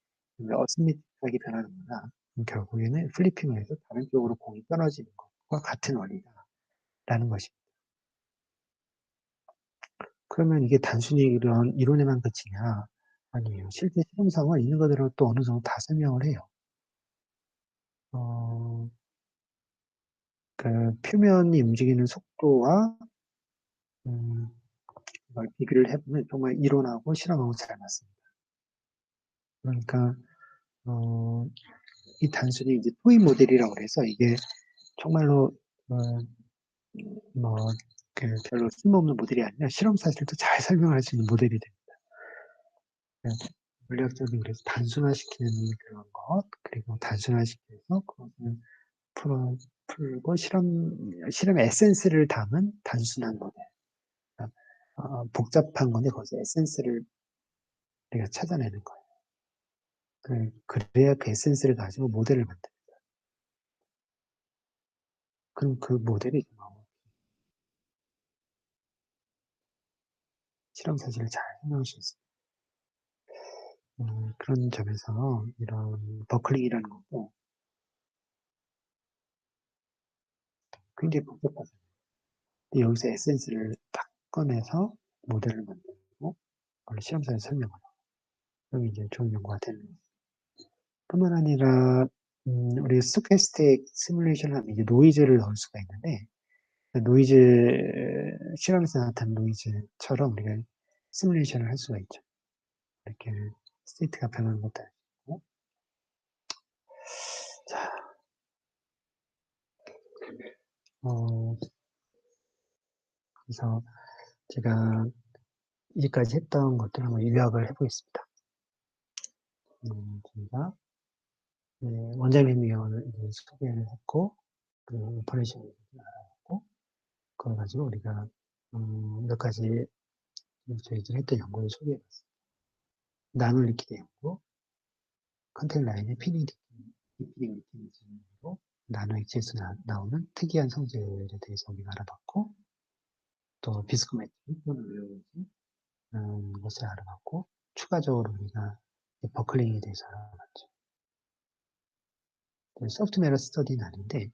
어스미틱하게 변하는구나. 결국에는 플리핑을 해서 다른 쪽으로 공이 떨어지는 것과 같은 원리다라는 것입니다. 그러면 이게 단순히 이런 이론에만 그치냐? 아니에요. 실제 실험상을 있는 그대로 또 어느 정도 다 설명을 해요. 어, 그 표면이 움직이는 속도와 이걸 비교를 해보면 정말 이론하고 실험하고 잘 맞습니다. 그러니까 이 단순히 이제 토이 모델이라고 해서 이게 정말로 별로 쓸모없는 모델이 아니라 실험 사실도 잘 설명할 수 있는 모델이 됩니다. 물리학적인 그래서 단순화시키는 그런 것, 그리고 단순화시켜서 그것을 풀고 실험의 에센스를 담은 단순한 모델. 복잡한 건데 거기서 에센스를 우리가 찾아내는 거예요. 그래야 그 에센스를 가지고 모델을 만듭니다. 그럼 그 모델이 실험 사실을 잘 설명할 수 있습니다. 그런 점에서 이런 버클링이라는 것도 굉장히 복잡하잖아요. 근데 여기서 에센스를 딱 꺼내서 모델을 만들고 원래 실험사에 설명을 하고 그럼 이제 좋은 연구가 되는 거예요. 뿐만 아니라 우리 스토캐스틱 시뮬레이션을 하면 이제 노이즈를 넣을 수가 있는데 노이즈 실험에서 나타난 노이즈처럼 우리가 시뮬레이션을 할 수가 있죠. 이렇게 스테이트가 변하는 것도 아니고 자, 그래서 제가 이제까지 했던 것들을 한번 요약을 해보겠습니다. 제가 원자력 미학을 소개를 했고 그 오퍼레이션을 알아봤고 그걸 가지고 우리가 몇 가지 저희들이 했던 연구를 소개해봤습니다. 나노리퀴드 연구, 컨테이너 라인의 피딩 메커니즘으로 나노 액체에서 나오는 특이한 성질에 대해서 우리가 알아봤고 또 비스코메트리 또는 외워진 것을 알아봤고 추가적으로 우리가 버클링에 대해서 알아봤죠. 소프트웨어 스터디는 아닌데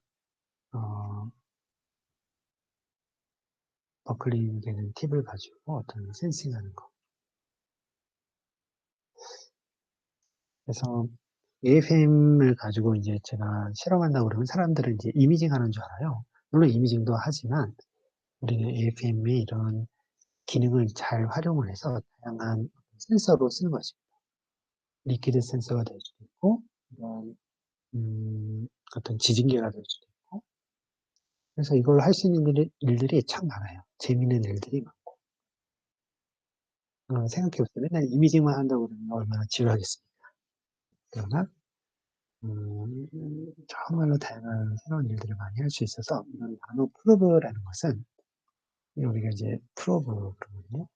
버클링 되는 팁을 가지고 어떤 센싱하는 거. 그래서 AFM을 가지고 이제 제가 실험한다고 그러면 사람들은 이제 이미징 하는 줄 알아요. 물론 이미징도 하지만 우리는 AFM의 이런 기능을 잘 활용을 해서 다양한 센서로 쓰는 것입니다. 리퀴드 센서가 될 수도 있고, 이런, 어떤 지진계가 될 수도 있고. 그래서 이걸 할 수 있는 일들이 참 많아요. 재미있는 일들이 많고. 생각해보세요. 맨날 이미징만 한다고 그러면 얼마나 지루하겠습니까? 그러나 정말로 다양한 새로운 일들을 많이 할 수 있어서 이런 나노 프로브라는 것은 우리가 이제 프로브 그러거든요.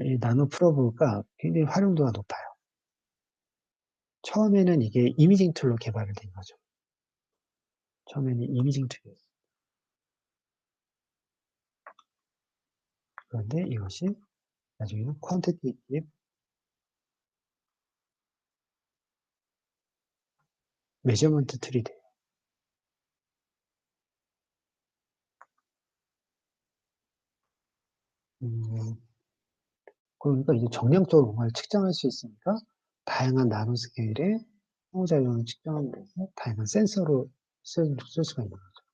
이 나노 프로브가 굉장히 활용도가 높아요. 처음에는 이게 이미징 툴로 개발이 된 거죠. 처음에는 이미징 툴이었어요. 그런데 이것이 나중에는 퀀티테이티브 메저먼트 툴이 돼요. 그러니까 이제 정량적으로 뭔가를 측정할 수 있으니까 다양한 나노 스케일의 상호작용을 측정하기 위해서 다양한 센서로 쓸 수가 있는 거죠.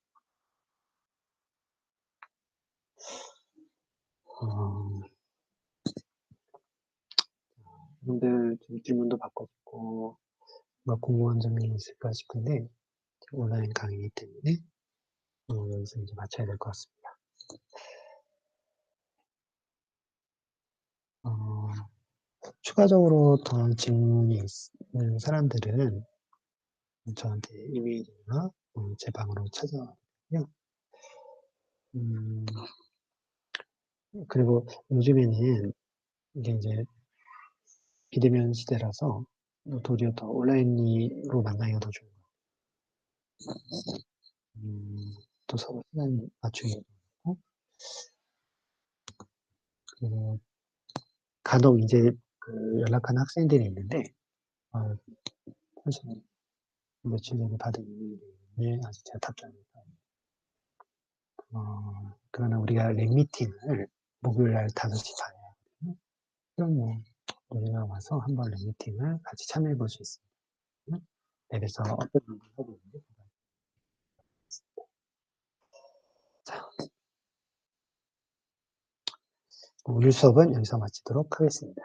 어, 여러분들 좀 질문도 받고 싶고, 뭐 궁금한 점이 있을까 싶은데, 온라인 강의이기 때문에, 여기서 이제 마쳐야 될 것 같습니다. 추가적으로 더 질문이 있는 사람들은 저한테 이메일이나 제 방으로 찾아와요. 그리고 요즘에는 이게 이제 비대면 시대라서 도리어 더 온라인으로 만나기가 더 좋은 것 같아요. 또 서로 시간 맞추기가 좋고, 그리고 간혹 이제 그 연락하는 학생들이 있는데, 어, 사실 며칠 전에 받은 이메일에 아직 제가 답장을 못 하고, 그러나 우리가 랩 미팅을 목요일 날 5시 반에 하거든요. 그럼 뭐, 우리가 와서 한번 랩 미팅을 같이 참여해 볼 수 있습니다. 랩에서 어떤 일을 하고 있는지. 자, 오늘 수업은 여기서 마치도록 하겠습니다.